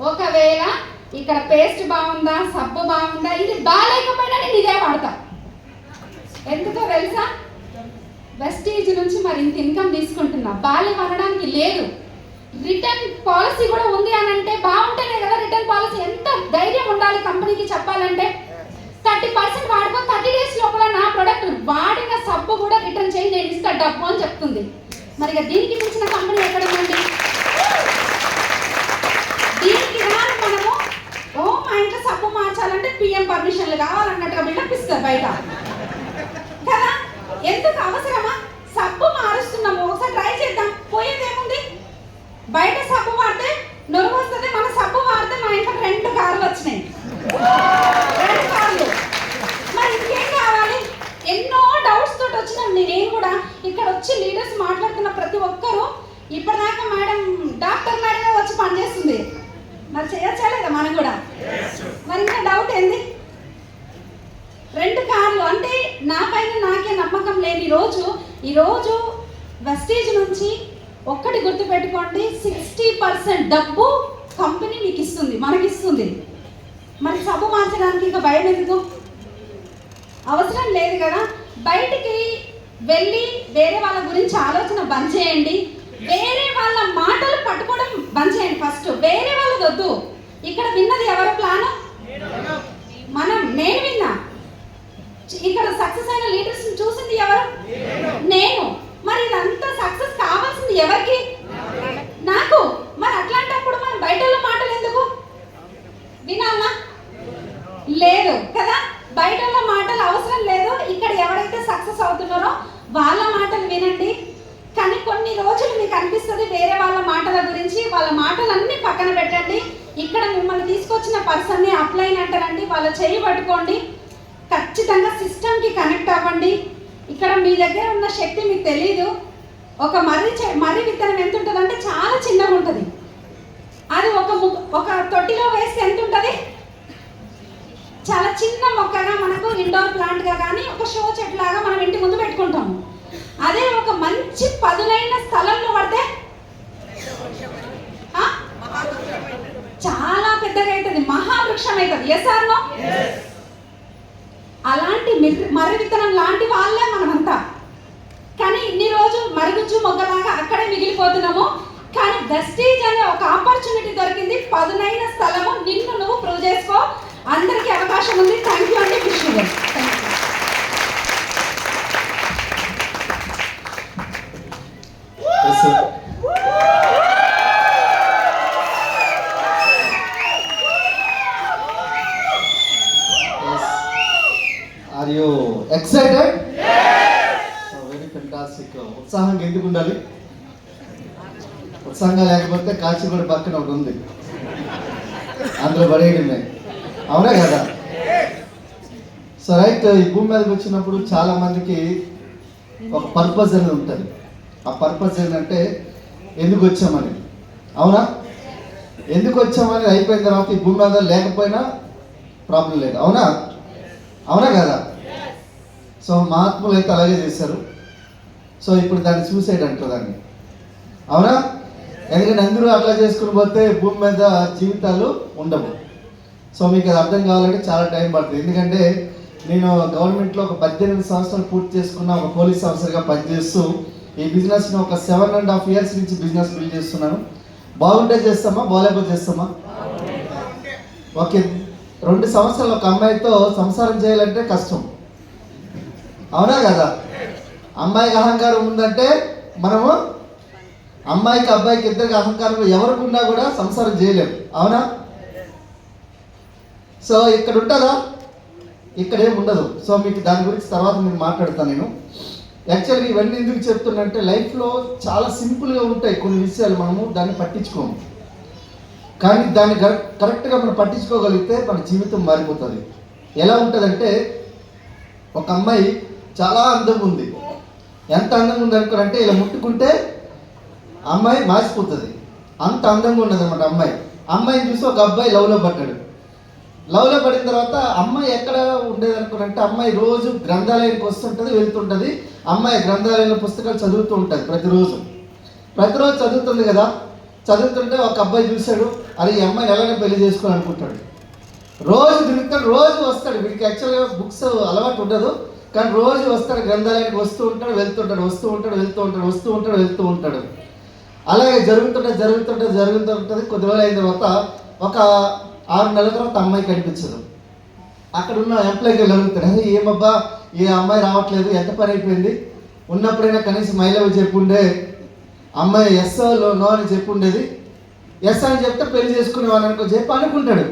ఒకవేళ ఇక్కడ పేస్ట్ బాగుందా, సబ్బు బాగుందా, ఇది బాగాలేకపోయినా నేను ఇదే వాడతా. ఎందుకో తెలుసా? వెస్టీజ్ నుంచి మరి ఇంత ఇన్కమ్ తీసుకుంటున్నా, బాగాలే అనడానికి లేదు. రిటర్న్ పాలసీ కూడా ఉంది అని అంటే బాగుంటేనే కదా రిటర్న్ పాలసీ. ఎంత ధైర్యం ఉండాలి కంపెనీకి చెప్పాలంటే. 30% వాడుకో, 30 days లోపల నా ప్రొడక్ట్ వాడిన సబ్బు కూడా రిటర్న్ చేయి, నేను ఇస్తా డబ్బు అని చెప్తుంది. మరి దీనికి మించిన కంపెనీ ఎక్కడ ఉందండి? దీనికి కానీ మనము మా ఇంట్లో సబ్బు మార్చాలంటే పిఎం పర్మిషన్లు కావాలన్నట్టుగా బిల్డప్ ఇస్తారు బయట కదా. ఎందుకు అవసరమా? సబ్బు మారుస్తున్నాము, ఒకసారి ట్రై చేద్దాం, పోయేదేముంది? బయట సబ్బు వాడితే నొరుగు వస్తుంది, మన సబ్బు వాడితే మా ఇంట్లో 2 కార్లు వచ్చినాయి, 2 కార్లు. మరి ఇంకేం కావాలి? ఎన్నో డౌట్స్ తోటి వచ్చినాం. నేను కూడా ఇక్కడ వచ్చి లీడర్స్ మాట్లాడుతున్న ప్రతి ఒక్కరూ ఇప్పటిదాకా మేడం డాక్టర్ మేడమే వచ్చి పనిచేస్తుంది, మరి చేయొచ్చా లేదా మనం కూడా? మరి ఇంకా డౌట్ ఏంది? లేని రోజు ఈరోజు వెస్టేజ్ నుంచి ఒక్కటి గుర్తుపెట్టుకోండి, 60% డబ్బు కంపెనీ మీకు ఇస్తుంది, మనకి ఇస్తుంది. మరి సబ్బు మార్చడానికి ఇంకా భయం ఎందుకు? అవసరం లేదు కదా. బయటికి వెళ్ళి వేరే వాళ్ళ గురించి ఆలోచన బంద్ చేయండి. వేరే వాళ్ళ మాటలు పట్టుకోవడం బంద్ చేయండి. ఫస్ట్ వేరే వాళ్ళది వద్దు. ఇక్కడ విన్నది ఎవరు ప్లాన్? నేను విన్నా. ఇక్కడ సక్సెస్ అయిన లీడర్స్ చూసింది ఎవరు? నేను. మరి ఇదంతా సక్సెస్ కావాల్సింది ఎవరికి? నాకు. మరి అట్లాంటప్పుడు మనం బయట వాళ్ళ మాటలు ఎందుకు వినాలనా? లేదు కదా. బయట వాళ్ళ మాటలు అవసరం లేదు. ఇక్కడ ఎవరైతే సక్సెస్ అవుతున్నారో వాళ్ళ మాటలు వినండి. కానీ కొన్ని రోజులు మీకు అనిపిస్తుంది వేరే వాళ్ళ మాటల గురించి, వాళ్ళ మాటలన్నీ పక్కన పెట్టండి. ఇక్కడ మిమ్మల్ని తీసుకొచ్చిన పర్సన్ని అప్లైన్ అంటారండి, వాళ్ళ చేయి పట్టుకోండి. ఖచ్చితంగా సిస్టమ్కి కనెక్ట్ అవ్వండి. ఇక్కడ మీ దగ్గర ఉన్న శక్తి మీకు తెలీదు. ఒక మర్రి విత్తనం ఎంత ఉంటుంది అంటే చాలా చిన్నగా ఉంటుంది. అది ఒక తొట్టిలో వేస్తే ఎంత ఉంటుంది? చాలా చిన్న మొక్కగా మనకు ఇండోర్ ప్లాంట్గా కానీ ఒక షో చెట్లాగా మనం ఇంటి ముందు పెట్టుకుంటాము. అదే ఒక మంచి పదునైన స్థలంలో పడితే చాలా పెద్దగా అవుతుంది, మహావృక్షం అవుతుంది. Yes or no? అలాంటి మర్రి విత్తనం లాంటి వాళ్ళే మనమంతా. కానీ ఇన్ని రోజు మరుగుజ్జు మొగ్గలాగా అక్కడే మిగిలిపోతున్నాము. కానీ వెస్టేజ్ అనే ఒక ఆపర్చునిటీ దొరికింది, పదునైన స్థలము. నిన్ను నువ్వు ప్రూవ్ చేసుకో. అందరికీ అవకాశం ఉంది. థ్యాంక్ యూ అండి కృష్ణ గారు. Are you excited? So very fantastic. ఉత్సాహంగా ఎందుకు ఉండాలి? ఉత్సాహంగా లేకపోతే కాచిగూడ పక్కన ఒకటి ఉంది, అందులో పడేయడమే. అవునా కదా? So right. ఈ భూమి మీదకి వచ్చినప్పుడు చాలా మందికి ఒక పర్పస్ అనేది ఉంటుంది. ఆ పర్పస్ ఏంటంటే ఎందుకు వచ్చామని. అవునా? ఎందుకు వచ్చామని అయిపోయిన తర్వాత ఈ భూమి మీద లేకపోయినా ప్రాబ్లం లేదు. అవునా? అవునా కదా? సో మహాత్ములు అయితే అలాగే చేశారు. సో ఇప్పుడు దాన్ని సూసైడ్ అంటారు దాన్ని. అవునా? ఎందుకంటే అందరూ అట్లా చేసుకుని పోతే భూమి మీద జీవితాలు ఉండవు. సో మీకు అది అర్థం కావాలంటే చాలా టైం పడుతుంది. ఎందుకంటే నేను గవర్నమెంట్లో ఒక 18 సంవత్సరాలు పూర్తి చేసుకున్న ఒక పోలీస్ ఆఫీసర్గా పనిచేస్తూ ఈ బిజినెస్ని ఒక 7.5 years నుంచి బిజినెస్ బిల్డ్ చేస్తున్నాను. బాగుంటే చేస్తామా, బాగాలేకపోతే చేస్తామా? ఓకే. 2 సంవత్సరాలు ఒక అమ్మాయితో సంసారం చేయాలంటే కష్టం. అవునా కదా? అమ్మాయికి అహంకారం ఉందంటే మనము అమ్మాయికి అబ్బాయికి ఇద్దరికి అహంకారం ఎవరికి ఉన్నా కూడా సంసారం చేయలేము. అవునా? సో ఇక్కడ ఉంటుందా? ఇక్కడ ఏమి ఉండదు. సో మీకు దాని గురించి తర్వాత నేను మాట్లాడతాను. నేను యాక్చువల్గా ఇవన్నీ ఎందుకు చెప్తున్నంటే లైఫ్లో చాలా సింపుల్గా ఉంటాయి కొన్ని విషయాలు, మనము దాన్ని పట్టించుకోము. కానీ దాన్ని కరెక్ట్గా మనం పట్టించుకోగలిగితే మన జీవితం మారిపోతుంది. ఎలా ఉంటుందంటే ఒక అమ్మాయి చాలా అందంగా ఉంది. ఎంత అందంగా ఉంది అనుకోనంటే ఇలా ముట్టుకుంటే అమ్మాయి మాసిపోతుంది. అంత అందంగా ఉన్నది అన్నమాట అమ్మాయి. అమ్మాయిని చూసి ఒక అబ్బాయి లవ్లో పడ్డాడు. లవ్లో పడిన తర్వాత అమ్మాయి ఎక్కడ ఉండేది అనుకున్నంటే అమ్మాయి రోజు గ్రంథాలయానికి వస్తుంటుంది, వెళ్తుంటుంది. అమ్మాయి గ్రంథాలయంలో పుస్తకాలు చదువుతూ ఉంటుంది. ప్రతిరోజు చదువుతుంది కదా. చదువుతుంటే ఒక అబ్బాయి చూశాడు, అది ఈ అమ్మాయిని ఎలాగైనా పెళ్లి చేసుకోవాలి అనుకుంటాడు. రోజు తిరుగుతాడు, రోజు వస్తాడు. వీడికి యాక్చువల్గా బుక్స్ అలవాటు ఉండదు, కానీ రోజు వస్తాడు. గ్రంథాలయానికి వస్తూ ఉంటాడు, వెళ్తుంటాడు, వస్తూ ఉంటాడు, వెళ్తూ ఉంటాడు. అలాగే జరుగుతుంటుంది. కొద్ది రోజులు అయిన తర్వాత ఒక 6 నెలల తర్వాత అమ్మాయి కనిపించదు. అక్కడ ఉన్న ఎంప్లాయ్కి అడుగుతాడు, అదే ఏమబ్బా ఏ అమ్మాయి రావట్లేదు, ఎంత పని అయిపోయింది, ఉన్నప్పుడైనా కనీసం మైలవ్ చెప్పుండే, అమ్మాయి ఎస్ నో అని చెప్పుండేది. ఎస్ అని చెప్తే పెళ్లి చేసుకునేవాళ్ళు అనుకో చెప్పి అనుకుంటాడు.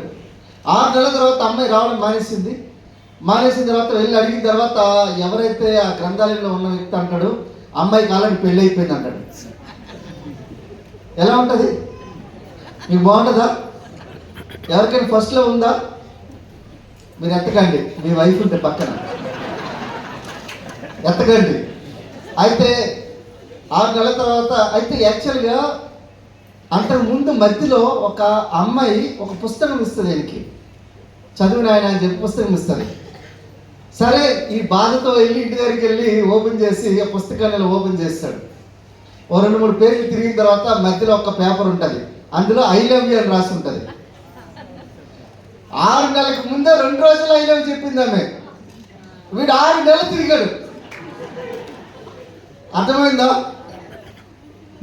6 నెలల తర్వాత అమ్మాయి రావడం మానేసిన తర్వాత వెళ్ళి అడిగిన తర్వాత ఎవరైతే ఆ గ్రంథాలయంలో ఉన్న వ్యక్తి అంటాడు, అమ్మాయికి ఆల్రెడీ పెళ్ళి అయిపోయింది అంటాడు. ఎలా ఉంటుంది? మీకు బాగుంటుందా? ఎవరికైనా ఫస్ట్లో ఉందా? మీరు ఎత్తకండి, మీ వైఫ్ ఉంటే పక్కన ఎత్తకండి. అయితే 6 నెలల తర్వాత అయితే యాక్చువల్గా అంతకు ముందు మధ్యలో ఒక అమ్మాయి ఒక పుస్తకం ఇస్తుంది, ఆయనకి చదువు నాయన అని చెప్పి పుస్తకం ఇస్తుంది. సరే ఈ బాధతో వెళ్ళి ఇంటి దగ్గరికి వెళ్ళి ఓపెన్ చేసి ఆ పుస్తకాన్ని ఓపెన్ చేస్తాడు. ఓ 2-3 పేజీలు తిరిగిన తర్వాత మధ్యలో ఒక పేపర్ ఉంటుంది, అందులో ఐ లవ్ యూ అని రాసి ఉంటుంది. 6 నెలలకు ముందే 2 రోజులు ఐ లవ్ చెప్పింది ఆమె. వీడు 6 నెలలు తిరిగాడు. అర్థమైందా?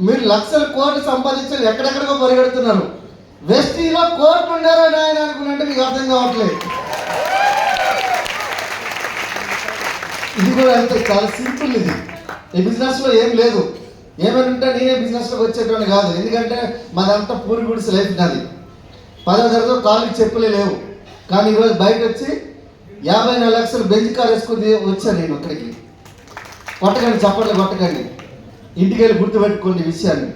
మీరు లక్షల కోట్లు సంపాదించాలి, ఎక్కడెక్కడికో పరిగెడుతున్నారు. వెస్టీలో కోట్లు ఉండారా నాయన అనుకున్నట్టే మీకు అర్థం కావట్లేదు. ఇది కూడా అంతే, చాలా సింపుల్. ఇది ఈ బిజినెస్లో ఏం లేదు. ఏమైనా ఉంటే నేనే బిజినెస్లోకి వచ్చేటువంటి కాదు, ఎందుకంటే మాదంతా పూరి గుడిసి లైఫ్ నాది. 10వ తరగతి కాళ్ళకి చెప్పులే లేవు, కానీ ఈరోజు బయట వచ్చి 54 లక్షలు బెంచ్ కార్ వేసుకుని వచ్చాను నేను ఇక్కడికి. కొట్టకండి, చప్పట్లు కొట్టకండి, ఇంటికి వెళ్ళి గుర్తుపెట్టుకోండి ఈ విషయాన్ని.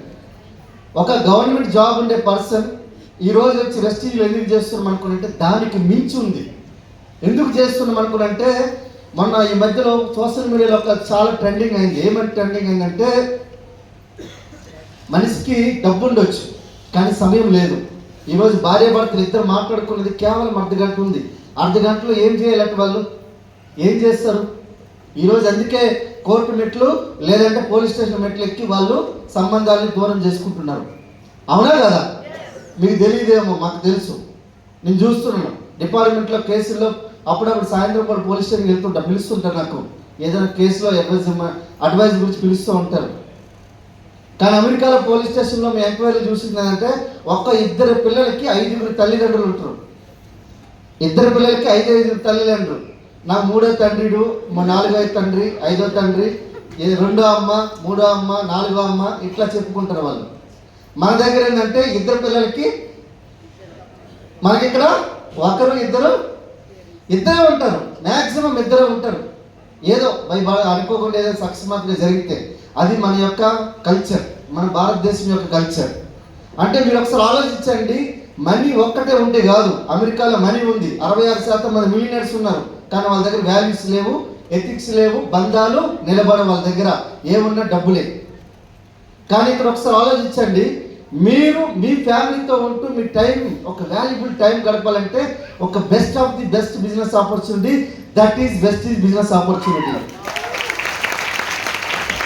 ఒక గవర్నమెంట్ జాబ్ ఉండే పర్సన్ ఈరోజు వచ్చి వెస్టీజ్లో ఎందుకు చేస్తున్నాం అనుకుంటే దానికి మించి ఉంది. ఎందుకు చేస్తున్నాం అనుకుంటే మొన్న ఈ మధ్యలో సోషల్ మీడియాలో ఒక చాలా ట్రెండింగ్ అయింది. ఏమంటే ట్రెండింగ్ అయిందంటే మనిషికి డబ్బు ఉండొచ్చు కానీ సమయం లేదు. ఈరోజు భార్యాభర్తలు ఇద్దరు మాట్లాడుకున్నది కేవలం అర్ధగంట ఉంది. అర్ధగంటలో ఏం చేయాలంటే వాళ్ళు ఏం చేస్తారు? ఈరోజు అందుకే కోర్టు మెట్లు లేదంటే పోలీస్ స్టేషన్ మెట్లు ఎక్కి వాళ్ళు సంబంధాలని దూరం చేసుకుంటున్నారు. అవునా కదా? మీకు తెలియదేమో, మాకు తెలుసు. నేను చూస్తున్నాను డిపార్ట్మెంట్లో కేసుల్లో అప్పుడప్పుడు సాయంత్రం కూడా పోలీస్ స్టేషన్కి వెళ్తుంటా, పిలుస్తుంటారు. నాకు ఏదైనా కేసులో అడ్వైజ్ గురించి పిలుస్తూ ఉంటారు. కానీ అమెరికాలో పోలీస్ స్టేషన్లో మీ ఎంక్వైరీ చూసిందంటే ఒక్క 2 పిల్లలకి 5 తల్లిదండ్రులు ఉంటారు. 2 పిల్లలకి 5 తల్లిదండ్రులు. నాకు 3వ తండ్రిడు, 4వ తండ్రి, 5వ తండ్రి, 2వ అమ్మ, 3వ అమ్మ, 4వ అమ్మ, ఇట్లా చెప్పుకుంటారు వాళ్ళు. మన దగ్గర ఏంటంటే 2 పిల్లలకి మనకి ఇక్కడ 1 2 ఉంటారు, మ్యాక్సిమం 2 ఉంటారు. ఏదో అనుకోకుండా ఏదో అకస్మాత్తుగా జరిగితే అది మన యొక్క కల్చర్, మన భారతదేశం యొక్క కల్చర్. అంటే మీరు ఒకసారి ఆలోచించండి, మనీ ఒక్కటే ఉంటే కాదు. అమెరికాలో మనీ ఉంది, 66% మంది మిలియనర్స్ ఉన్నారు, కానీ వాళ్ళ దగ్గర వాల్యూస్ లేవు, ఎథిక్స్ లేవు, బంధాలు నిలబడవు వాళ్ళ దగ్గర, ఏమున్నా డబ్బులే. కానీ ఇక్కడ ఒకసారి ఆలోచించండి, మీరు మీ ఫ్యామిలీతో ఉంటూ మీ టైం, ఒక వాల్యుబుల్ టైం గడపాలంటే ఒక best of the best business opportunity, that is Vestige business opportunity.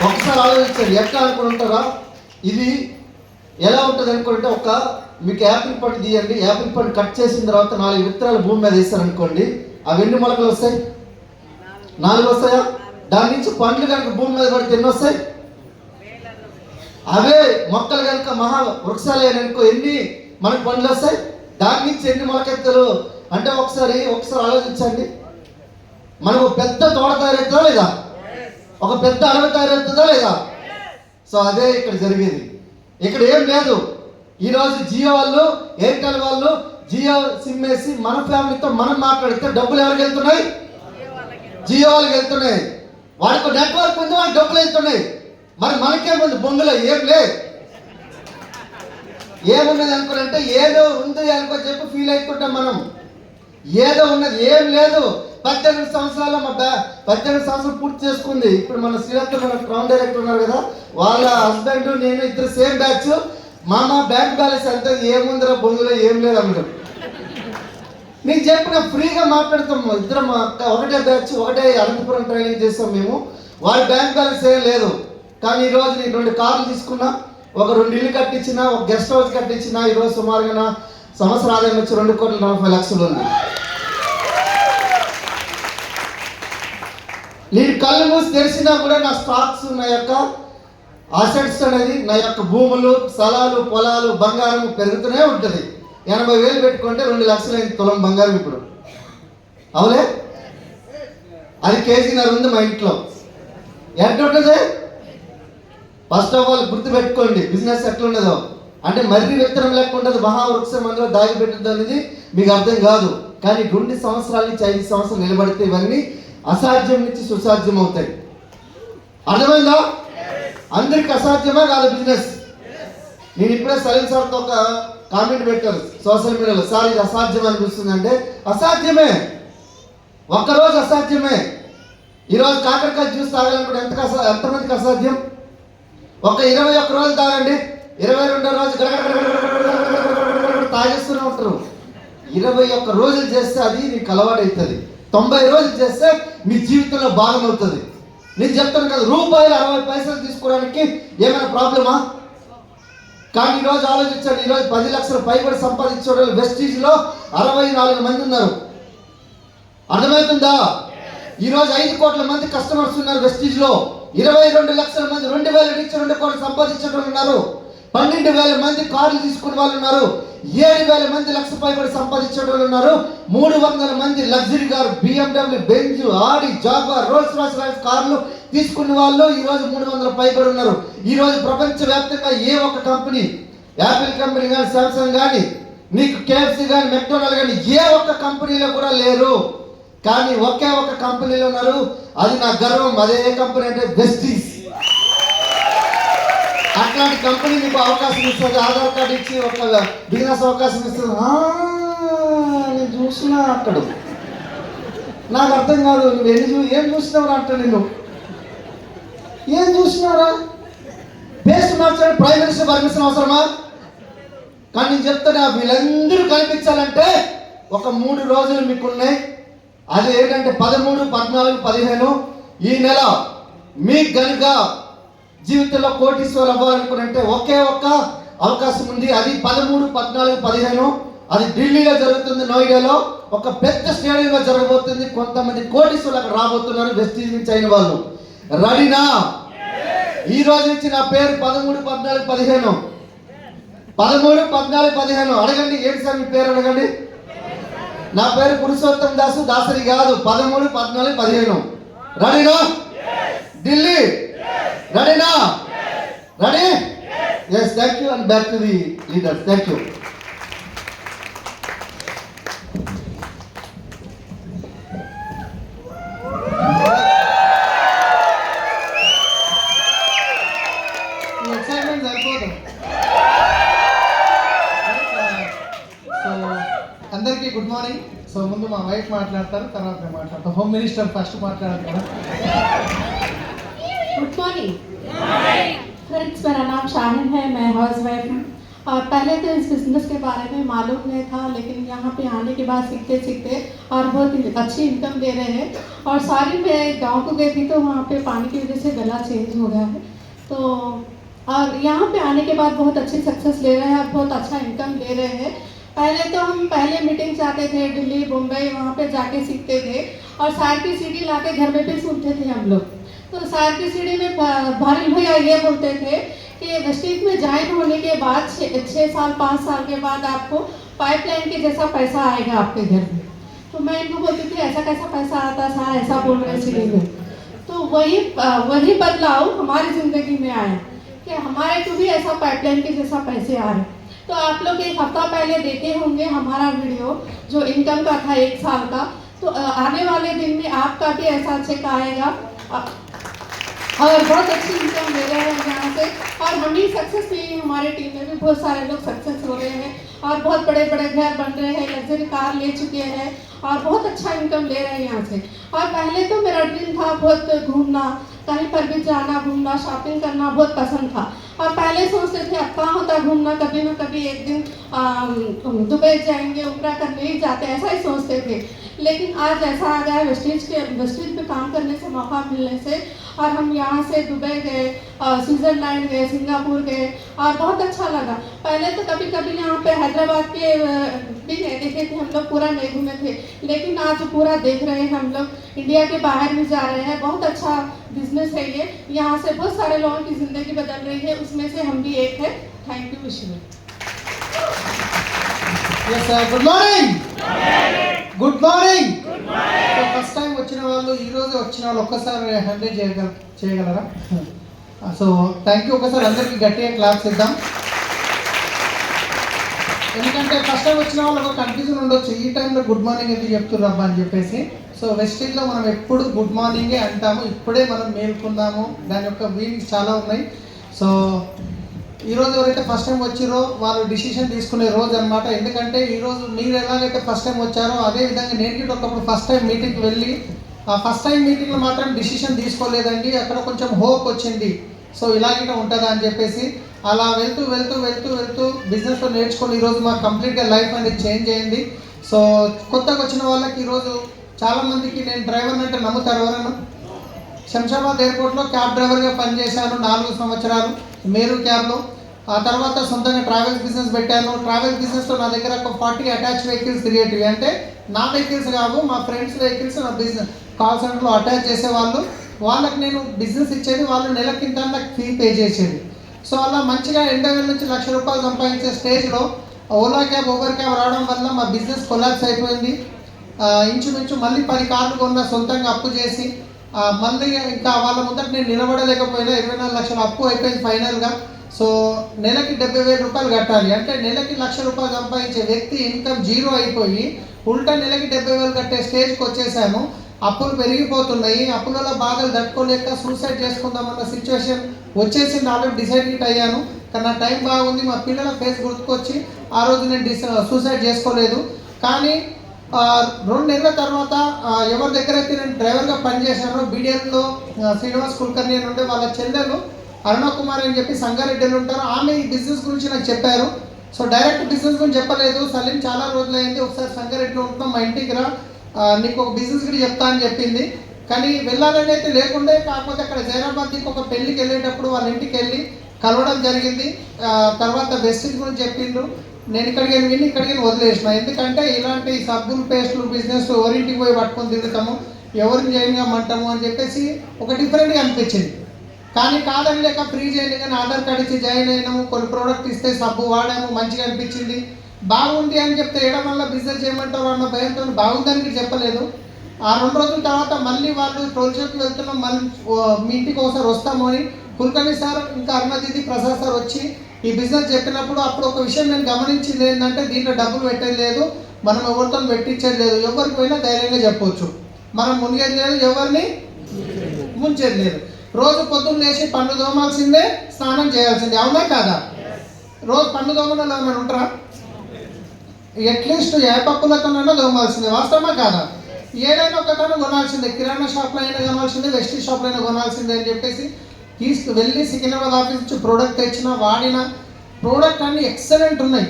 ఒకసారి ఆలోచించండి, ఎట్లా అనుకుంటారా? ఇది ఎలా ఉంటుంది అనుకుంటే, మీకు యాపిల్ పండు తీయండి, యాపిల్ పండు కట్ చేసిన తర్వాత 4 విత్తనాలు భూమి మీద వేస్తారనుకోండి, అవి ఎన్ని మొలకలు వస్తాయి? 4 వస్తాయా? దాని నుంచి పండ్లు కనుక భూమి మీద పడితే ఎన్ని వస్తాయి? అవే మొక్కలు కనుక మహా వృక్షాలు అనుకో ఎన్ని మనకు పండ్లు వస్తాయి? దాని నుంచి ఎన్ని మొలకెత్తలు అంటే ఒకసారి ఆలోచించండి. మనకు పెద్ద తోట తయారవుతుందా లేదా? ఒక పెద్ద అడవి తయారవుతుందా లేదా? సో అదే ఇక్కడ జరిగేది. ఇక్కడ ఏం లేదు. ఈరోజు జియో వాళ్ళు, ఎయిర్టెల్ వాళ్ళు జియో సిమ్ వేసి మన ఫ్యామిలీతో మనం మాట్లాడితే డబ్బులు ఎవరికి వెళ్తున్నాయి? జియో వాళ్ళకి వెళ్తున్నాయి. వాడికి నెట్వర్క్ ఉంది, వాళ్ళకి డబ్బులు వెళ్తున్నాయి. మరి మనకేముంది? బొంగులో ఏం లేదు. ఏమున్నది అనుకోనంటే ఏదో ఉంది అనుకో చెప్పి ఫీల్ అవుతుంటాం మనం. ఏదో ఉన్నది ఏం లేదు. 18 సంవత్సరాలు 18 సంవత్సరాలు పూర్తి చేసుకుంది. ఇప్పుడు మన శ్రీలంక మన క్రౌన్ డైరెక్టర్ ఉన్నారు కదా, వాళ్ళ హస్బెండ్ నేను ఇద్దరు సేమ్ బ్యాచ్. మామ బ్యాంక్ బ్యాలెన్స్ అంతా ఏముందిరా బొంగులో ఏం లేదు అన్నాడు. నేను చెప్పిన ఫ్రీగా మాట్లాడతాం. ఇద్దరం ఒకటే బ్యాచ్, ఒకటే అనంతపురం ట్రైనింగ్ చేస్తాం మేము. వాళ్ళ బ్యాంక్ బ్యాలెన్స్ ఏం లేదు. కానీ ఈరోజు నేను 2 కార్లు తీసుకున్నా, ఒక 2 ఇల్లు కట్టించిన, ఒక గెస్ట్ హౌస్ కట్టించిన. ఈరోజు సుమారుగా నా సంవత్సర ఆదాయం వచ్చి 2,40,00,000 ఉంది. నేను కళ్ళు మూసి తెరిచినా కూడా నా స్టాక్స్, నా యొక్క అసెట్స్ అనేది, నా యొక్క భూములు, స్థలాలు, పొలాలు, బంగారం పెరుగుతూనే ఉంటుంది. 80,000 పెట్టుకుంటే 2 లక్షలు అయింది తులం బంగారం ఇప్పుడు. అవులే? అది కేజీన్నర ఉంది మా ఇంట్లో. ఎట్లుంటుంది? ఫస్ట్ ఆఫ్ ఆల్ గుర్తుపెట్టుకోండి బిజినెస్ ఎట్లున్నదో. అంటే మర్రి విత్తనం లెక్క ఉండదు, మహావృక్షం అందులో దాగిపెట్టుద్ది అనేది మీకు అర్థం కాదు. కానీ 2 సంవత్సరాల నుంచి 5 సంవత్సరాలు నిలబడితే ఇవన్నీ అసాధ్యం నుంచి సుసాధ్యం అవుతాయి. అర్థమైందా? అందరికి అసాధ్యమా కాదు బిజినెస్. నేను ఇప్పుడే సలీం సార్తో ఒక కామెంట్ పెట్టారు సోషల్ మీడియాలో, సార్ ఇది అసాధ్యం అనిపిస్తుంది అంటే అసాధ్యమే. ఒక్కరోజు అసాధ్యమే. ఈరోజు కాకరకాయ జ్యూస్ తాగాలనుకుంటే ఎంతమందికి అసాధ్యం? ఒక 21 రోజులు తాగండి, 22వ రోజు తాగేస్తూనే ఉంటారు. 21 రోజులు చేస్తే అది నీకు అలవాటు అవుతుంది. 90 రోజులు చేస్తే మీ జీవితంలో భాగం అవుతుంది. నేను చెప్తాను కదా, రూపాయలు 60 పైసలు తీసుకోవడానికి ఏమైనా ప్రాబ్లమా? కానీ ఈరోజు ఆలోచించండి, ఈరోజు 10 లక్షల పైబడి సంపాదించే వాళ్ళు వెస్టీజ్లో 64 మంది ఉన్నారు. అర్థమవుతుందా? ఈరోజు 5 కోట్ల మంది కస్టమర్స్ ఉన్నారు వెస్టీజ్లో. 22 లక్షల మంది 2000 నుంచి 2 కోట్లు సంపాదించే వాళ్ళు ఉన్నారు. 12,000 మంది కార్లు తీసుకునే వాళ్ళు ఉన్నారు. 7,000 మంది లక్ష పైబడి సంపాదించే వాళ్ళు ఉన్నారు. 300 మంది లగ్జరీ కార్ BMW, బెంజ్, ఆడి, జాగ్వార్, రోల్స్ రాయ్స్ కార్లు తీసుకునే వాళ్ళు ఈరోజు 300 పైబడి ఉన్నారు. ఈరోజు ప్రపంచవ్యాప్తంగా ఏ ఒక్క కంపెనీ, యాపిల్ కంపెనీ కానీ, శాంసంగ్ కానీ, నీకు KFC కానీ, మెక్డొనాల్డ్ కానీ ఏ ఒక్క కంపెనీలో కూడా లేరు. కానీ ఒకే ఒక్క కంపెనీలో ఉన్నారు. అది నా గర్వం. అదే కంపెనీ అంటే వెస్టీజ్. అట్లాంటి కంపెనీ మీకు అవకాశం ఇస్తుంది. ఆధార్ కార్డు ఇచ్చి ఒక బిజినెస్ అవకాశం ఇస్తుంది. నేను చూసినా అంటాడు. నాకు అర్థం కాదు, నువ్వు ఏం చూసినావురా అంటాడు. నేను ఏం చూసినారా? పేస్ట్ మార్చడానికి ప్రైమ్ మినిస్టర్ పర్మిషన్ అవసరమా? కానీ నేను చెప్తాను, వీళ్ళందరూ కనిపించాలంటే ఒక 3 రోజులు మీకున్నాయి. అది ఏంటంటే 13, 14, 15 ఈ నెల మీకు కనుక జీవితంలో కోటీశ్వరులు అవ్వాలనుకుంటే ఒకే ఒక్క అవకాశం ఉంది. అది 13, 14, 15 అది ఢిల్లీలో జరుగుతుంది, నోయిడాలో ఒక పెద్ద స్టేడియంలో జరగబోతుంది. కొంతమంది కోటీశ్వరులు అక్కడ రాబోతున్నారు వెస్టీజ్ నుంచి అయిన వాళ్ళు. రెడీనా? ఈ రోజు నుంచి నా పేరు 13, 14, 15 13, 14, 15 అడగండి. ఏంటి సార్ మీ పేరు అడగండి. నా పేరు పురుషోత్తం దాసు, దాసరి కాదు. 13, 14, 15 రెడీనా? ఢిల్లీ రెడీనా? Ready? Yes. Thank you and back to the leaders. Thank you. Excitement సరిపోదు. సో అందరికీ గుడ్ మార్నింగ్. సో ముందు మా వైఫ్ మాట్లాడతారు, తర్వాత నేను మాట్లాడతాను. హోమ్ మినిస్టర్ ఫస్ట్ మాట్లాడారు కదా. गुड मॉर्निंग फ्रेंड्स, मेरा नाम शाहिन है, मैं हाउस वाइफ हूँ और पहले तो इस बिज़नेस के बारे में मालूम नहीं था, लेकिन यहाँ पे आने के बाद सीखते सीखते और बहुत अच्छी इनकम दे रहे हैं। और सारी मैं गांव को गई थी तो वहाँ पे पानी की वजह से गला चेंज हो गया है, तो और यहाँ पे आने के बाद बहुत अच्छी सक्सेस ले रहे हैं और बहुत अच्छा इनकम ले रहे हैं। पहले मीटिंग जाते थे दिल्ली, मुंबई, वहाँ पे जाके सीखते थे और सार की सीढ़ी ला के घर में भी सुनते थे हम लोग। तो सार की सीढ़ी में भारिल भैया ये बोलते थे कि वेस्टीज में ज्वाइन होने के बाद 6 साल 5 साल के बाद आपको पाइपलाइन के जैसा पैसा आएगा आपके घर में। तो मैं इनको बोलती थी ऐसा कैसा पैसा आता सार, ऐसा बोल रहे सीढ़ी में। तो वही बदलाव हमारी ज़िंदगी में आया कि हमारे को भी ऐसा पाइपलाइन के जैसा पैसे आ रहे। तो आप लोग 1 हफ्ता पहले देखे होंगे हमारा वीडियो जो इनकम का था 1 साल का। तो आने वाले दिन में आपका भी ऐसा चेक आएगा और बहुत अच्छी इनकम ले रहे हैं यहाँ से। और हम ही सक्सेस नहीं, हमारे टीम में भी बहुत सारे लोग सक्सेस हो रहे हैं और बहुत बड़े बड़े घर बन रहे हैं, लग्जरी कार ले चुके हैं और बहुत अच्छा इनकम ले रहे हैं यहाँ से। और पहले तो मेरा ड्रीम था बहुत घूमना, कहीं पर भी जाना, घूमना, शॉपिंग करना बहुत पसंद था। और पहले सोचते थे अब कहाँ होता घूमना, कभी ना कभी एक दिन दुबई जाएंगे, उम्रा करने ही जाते, ऐसा ही सोचते थे। लेकिन आज ऐसा आ गया वेस्टीज पे काम करने से, मौका मिलने से, और हम यहाँ से दुबई गए, स्विट्ज़रलैंड गए, सिंगापुर गए और बहुत अच्छा लगा। पहले तो कभी कभी यहाँ पे हैदराबाद के भी नहीं देखे थे हम लोग, पूरा नहीं घूमे थे, लेकिन आज पूरा देख रहे हैं हम लोग, इंडिया के बाहर भी जा रहे हैं। बहुत अच्छा बिजनेस है ये, यहाँ से बहुत सारे लोगों की ज़िंदगी बदल रही है, उसमें से हम भी एक है। Thank you Vishnu. Yes sir, good morning. Good morning. First time వచ్చిన వాళ్ళు, ఈ రోజు వచ్చిన వాళ్ళు ఒక్కసారి హ్యాండిల్ చేయగలరా? So thank you. ఒకసారి అందరికీ గట్టిగా క్లాప్స్ ఇద్దాం. ఎందుకంటే ఫస్ట్ టైం వచ్చిన వాళ్ళు ఒక కన్ఫ్యూజన్ ఉండొచ్చు, ఈ టైంలో గుడ్ మార్నింగ్ ఎందుకు చెప్తున్నారబ్బా అని చెప్పేసి. సో వెస్టీజ్లో మనం ఎప్పుడు గుడ్ మార్నింగే అంటాము, ఇప్పుడే మనం మేల్కొందాము. దాని యొక్క మీనింగ్స్ చాలా ఉన్నాయి. సో ఈరోజు ఎవరైతే ఫస్ట్ టైం వచ్చిరో వాళ్ళు డిసిషన్ తీసుకునే రోజు అనమాట. ఎందుకంటే ఈరోజు మీరు ఎలాగైతే ఫస్ట్ టైం వచ్చారో అదేవిధంగా నేను కూడా ఒకప్పుడు ఫస్ట్ టైం మీటింగ్కి వెళ్ళి ఆ ఫస్ట్ టైం మీటింగ్లో మాత్రం డిసిషన్ తీసుకోలేదండి, అక్కడ కొంచెం హోప్ వచ్చింది. సో ఇలాగే ఉంటుందా అని చెప్పేసి అలా వెళ్తూ వెళ్తూ వెళ్తూ వెళ్తూ బిజినెస్లో నేర్చుకొని ఈరోజు మాకు కంప్లీట్గా లైఫ్ అనేది చేంజ్ అయింది. సో కొత్తగా వచ్చిన వాళ్ళకి ఈరోజు చాలామందికి నేను డ్రైవర్ అంటే నమ్ముతారు ఎవరైనా? శంషాబాద్ ఎయిర్పోర్ట్లో క్యాబ్ డ్రైవర్గా పనిచేశాను 4 సంవత్సరాలు మేరు క్యాబ్లో. ఆ తర్వాత సొంతంగా ట్రావెల్స్ బిజినెస్ పెట్టాను. ట్రావెల్స్ బిజినెస్లో నా దగ్గర ఒక 40 అటాచ్ వెహికల్స్ క్రియేటివ్, అంటే నా వెహికల్స్ కావు, మా ఫ్రెండ్స్ వెహికల్స్ నా బిజినెస్ కాల్ సెంటర్లో అటాచ్ చేసేవాళ్ళు. వాళ్ళకి నేను బిజినెస్ ఇచ్చేది, వాళ్ళు నెలకింత నాకు ఫీ పే చేసేది. సో అలా మంచిగా 80,000 నుంచి ₹1,00,000 సంపాదించే స్టేజ్లో ఓలా క్యాబ్, ఊబర్ క్యాబ్ రావడం వల్ల మా బిజినెస్ కొలాప్స్ అయిపోయింది. ఇంచుమించు మళ్ళీ 10 కార్లు కొన్న సొంతంగా అప్పు చేసి, మళ్ళీ ఇంకా వాళ్ళ ముందర నేను నిలబడలేకపోయినా 24 లక్షల అప్పు అయిపోయింది ఫైనల్గా. సో నెలకి ₹70,000 కట్టాలి, అంటే నెలకి ₹1,00,000 సంపాదించే వ్యక్తి ఇన్కమ్ జీరో అయిపోయి ఉల్టా నెలకి 70,000 కట్టే స్టేజ్కి వచ్చేసాను. అప్పులు పెరిగిపోతున్నాయి. అప్పులలో బాధలు తట్టుకోలేక సూసైడ్ చేసుకుందామన్న సిచ్యువేషన్ వచ్చేసింది. ఆల్రెడీ డిసైడ్ అయ్యాను, కానీ నా టైం బాగుంది. మా పిల్లల ఫేస్ గుర్తుకొచ్చి ఆ రోజు నేను సూసైడ్ చేసుకోలేదు. కానీ 2 నెలల తర్వాత ఎవరి దగ్గర అయితే నేను డ్రైవర్గా పనిచేశానో బీడిఎల్లో శ్రీనివాస్ కుల్కర్ణి అని ఉండే వాళ్ళ చెల్లెలు అరుణ కుమార్ అని చెప్పి సంగారెడ్డిలో ఉంటారు. ఆమె ఈ బిజినెస్ గురించి నాకు చెప్పారు. సో డైరెక్ట్ బిజినెస్ గురించి చెప్పలేదు. సలీం చాలా రోజులైంది, ఒకసారి సంగారెడ్డిలో ఉంటున్నాం, మా ఇంటికి రా, నీకు ఒక బిజినెస్ గురించి చెప్తా అని చెప్పింది. కానీ వెళ్ళాలని అయితే లేకుండే, కాకపోతే అక్కడ జైరాబాద్కి ఒక పెళ్ళికి వెళ్ళేటప్పుడు వాళ్ళ ఇంటికి వెళ్ళి కలవడం జరిగింది. తర్వాత వెస్టిజ్ గురించి చెప్పిండ్రు. నేను ఇక్కడికి విని ఇక్కడికి వదిలేసిన, ఎందుకంటే ఇలాంటి సబ్బులు పేస్టులు బిజినెస్ ఎవరింటికి పోయి పట్టుకొని తిరుగుతాము, ఎవరిని జాయిన్ కామంటాము అని చెప్పేసి ఒక డిఫరెంట్గా అనిపించింది. కానీ కాదని లేక ఫ్రీ జాయిన్ కానీ ఆధార్ కార్డు ఇచ్చి జాయిన్ అయినాము. కొన్ని ప్రోడక్ట్ ఇస్తే సబ్బు వాడాము, మంచిగా అనిపించింది. బాగుంది అని చెప్తే ఏడం వల్ల బిజినెస్ చేయమంటారు అన్న భయంతో బాగుందని చెప్పలేదు. ఆ 2 రోజుల తర్వాత మళ్ళీ వాళ్ళు టోల్ షాప్కి వెళ్తున్నాం, మళ్ళీ మీ ఇంటికి ఒకసారి వస్తాము అని కుల్కర్ణి సార్ ఇంకా అరుణదిది ప్రసాద్ సార్ వచ్చి ఈ బిజినెస్ చెప్పినప్పుడు అప్పుడు ఒక విషయం నేను గమనించింది ఏంటంటే, దీంట్లో డబ్బులు పెట్టేది లేదు, మనం ఎవరితో పెట్టించేది లేదు, ఎవరికి పోయినా ధైర్యంగా చెప్పవచ్చు, మనం మునిగేది లేదు, ఎవరిని ముంచేది లేదు. రోజు పొద్దున్న లేచి పన్ను దోమాల్సిందే, స్నానం చేయాల్సిందే, అవునా కాదా? రోజు పన్ను దోమలు ఏమైనా ఉంటారా? అట్లీస్ట్ ఏ పప్పులతోనైనా దోమాల్సిందే, వాస్తవమా కాదా? ఏదైనా ఒకతను కొనాల్సిందే, కిరాణా షాప్లో అయినా కొనాల్సిందే, వెస్టిజ్ షాప్లో అయినా కొనాల్సిందే అని చెప్పేసి వెళ్ళి సికింద్రాబాద్ ఆఫీస్ నుంచి ప్రోడక్ట్ తెచ్చిన, వాడిన ప్రోడక్ట్ అన్నీ ఎక్సలెంట్ ఉన్నాయి.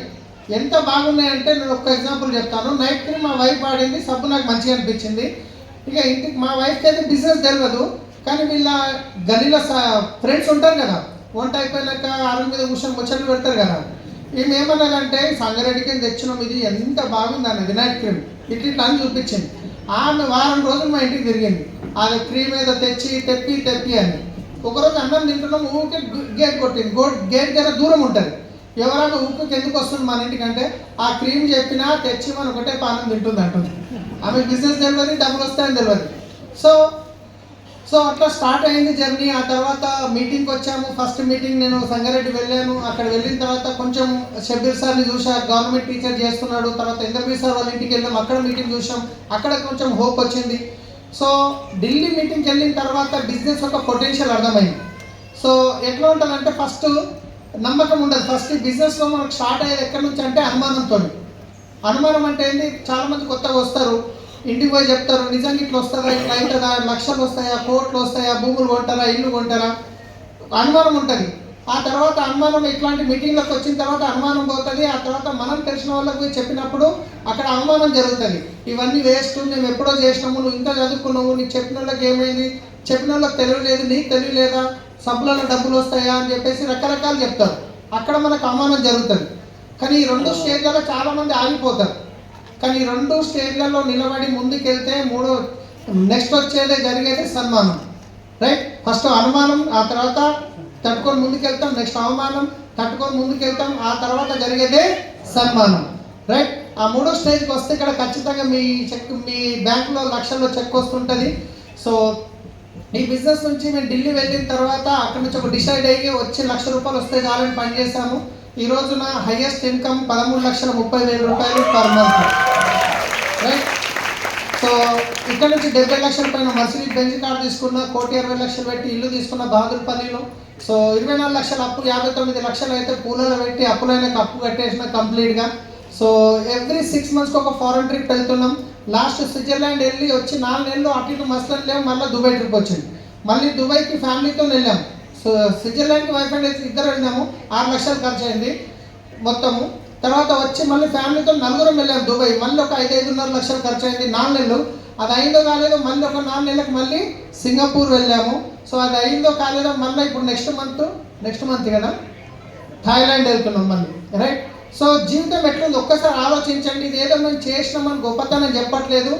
ఎంత బాగున్నాయంటే నేను ఒక ఎగ్జాంపుల్ చెప్తాను. నైట్ క్రీమ్ మా వైఫ్ వాడింది, సబ్బు నాకు మంచిగా అనిపించింది. ఇక ఇంటికి మా వైఫ్కి అయితే బిజినెస్ తెలియదు, కానీ వీళ్ళ గలీలో ఫ్రెండ్స్ ఉంటారు కదా, వంట అయిపోయినాక అరుగు మీద కూర్చొని ముచ్చట్లు పెడతారు కదా, ఈమె ఏమన్నారంటే సంగారెడ్డికి తెచ్చినాం, ఇది ఎంత బాగుంది అన్నది నైట్ క్రీమ్, ఇట్లా అని చూపించింది. ఆమె వారం రోజులు మా ఇంటికి తిరిగింది, అది క్రీమ్ ఏదో తెప్పి అని. ఒకరోజు అన్నం తింటున్నాం, ఊరికే గేట్ కొట్టింది. గేట్ దగ్గర దూరం ఉంటుంది, ఎవరైనా ఊరికి ఎందుకు వస్తుంది మన ఇంటికంటే, ఆ క్రీమ్ చెప్పినా తెచ్చి మనం ఒకటే పానం తింటుంది అంటుంది. ఆమె బిజినెస్ తెలియదు, డబ్బులు వస్తాయని తెలియదు. సో అట్లా స్టార్ట్ అయింది జర్నీ. ఆ తర్వాత మీటింగ్కి వచ్చాము. ఫస్ట్ మీటింగ్ నేను సంగారెడ్డి వెళ్ళాను. అక్కడ వెళ్ళిన తర్వాత కొంచెం షబ్బీర్ సార్ని చూసా, గవర్నమెంట్ టీచర్ చేస్తున్నాడు. తర్వాత ఇంద్రబీర్ సార్ వాళ్ళ ఇంటికి వెళ్ళాం, అక్కడ మీటింగ్ చూసాం, అక్కడ కొంచెం హోప్ వచ్చింది. సో ఢిల్లీ మీటింగ్కి వెళ్ళిన తర్వాత బిజినెస్ ఒక పొటెన్షియల్ అర్థమైంది. సో ఎట్లా ఉంటుందంటే ఫస్ట్ నమ్మకం ఉండదు. ఫస్ట్ బిజినెస్లో మనకు స్టార్ట్ అయ్యేది ఎక్కడి నుంచి అంటే అనుమానంతో. అనుమానం అంటే ఏంటి, చాలామంది కొత్తగా వస్తారు, ఇంటికి పోయి చెప్తారు, నిజంగా ఇట్లా వస్తుందా, ఇట్లా అవుతుందా, లక్షలు వస్తాయా, కోట్లు వస్తాయా, భూములు కొంటారా, ఇల్లు కొంటారా, అనుమానం ఉంటుంది. ఆ తర్వాత అనుమానం ఇట్లాంటి మీటింగ్లకు వచ్చిన తర్వాత అనుమానం పోతుంది. ఆ తర్వాత మనం తెలిసిన వాళ్ళకి చెప్పినప్పుడు అక్కడ అవమానం జరుగుతుంది. ఇవన్నీ వేస్ట్, మేము ఎప్పుడో చేసినాము, నువ్వు ఇంకా చదువుకున్నావు, నీకు చెప్పిన వాళ్ళకి ఏమైంది, చెప్పిన వాళ్ళకి తెలియలేదు, నీకు తెలియలేదా, సబ్బులలో డబ్బులు వస్తాయా అని చెప్పేసి రకరకాలు చెప్తారు. అక్కడ మనకు అవమానం జరుగుతుంది. కానీ ఈ 2 స్టేజ్లలో చాలామంది ఆగిపోతారు. కానీ ఈ 2 స్టేజ్లలో నిలబడి ముందుకెళ్తే నెక్స్ట్ వచ్చేదే జరిగేది సన్మానం. రైట్, ఫస్ట్ అనుమానం, ఆ తర్వాత తట్టుకొని ముందుకెళ్తాం, నెక్స్ట్ అవమానం, తట్టుకొని ముందుకెళ్తాం, ఆ తర్వాత జరిగేదే సన్మానం. రైట్, ఆ 3వ స్టేజ్కి వస్తే ఇక్కడ ఖచ్చితంగా మీ బ్యాంకులో లక్షల్లో చెక్ వస్తుంటుంది. సో ఈ బిజినెస్ నుంచి మేము ఢిల్లీ వెళ్ళిన తర్వాత అక్కడ నుంచి ఒక డిసైడ్ అయ్యి వచ్చి ₹1,00,000 వస్తే చాలని పనిచేసాము. ఈ రోజు నా highest income ₹13,30,000 per month. Right, so ఇక్కడ నుంచి 70 లక్షల పైన మర్సిడీస్ బెంజ్ కార్ తీసుకున్న, 1,20,00,000 పెట్టి ఇల్లు తీసుకున్న బహదూర్పల్లిలో. సో 24 లక్షల అప్పు, 59 లక్షలు అయితే పూలలో పెట్టి అప్పులైనాక అప్పు కట్టేసిన కంప్లీట్గా. సో ఎవ్రీ 6 మంత్స్కి ఒక ఫారెన్ ట్రిప్ వెళ్తున్నాం. లాస్ట్ స్విట్జర్లాండ్ వెళ్ళి వచ్చి 4 నెలలు అటు ఇటు మస్తలు లేవు, మళ్ళీ దుబాయ్ ట్రిప్ వచ్చింది. మళ్ళీ దుబాయ్కి ఫ్యామిలీతో వెళ్ళాము. సో స్విట్జర్లాండ్కి వైఫ్ అండ్ ఇద్దరు వెళ్ళాము, 6 లక్షలు ఖర్చు అయింది మొత్తము. తర్వాత వచ్చి మళ్ళీ ఫ్యామిలీతో 4 వెళ్ళాము దుబాయ్, మళ్ళీ ఒక 5-5.5 లక్షలు ఖర్చు అయింది 4 నెలలు. అది అయిందో కాలేదో మళ్ళీ ఒక 4 నెలలకు మళ్ళీ సింగపూర్ వెళ్ళాము. సో అది అయిందో కాలేదో మళ్ళీ ఇప్పుడు నెక్స్ట్ మంత్ కదా థాయిలాండ్ వెళ్తున్నాం మళ్ళీ, రైట్. సో జీవితం ఎట్లుంది ఒక్కసారి ఆలోచించండి. ఇది ఏదో మేము చేసినామని గొప్పతనం చెప్పట్లేదు.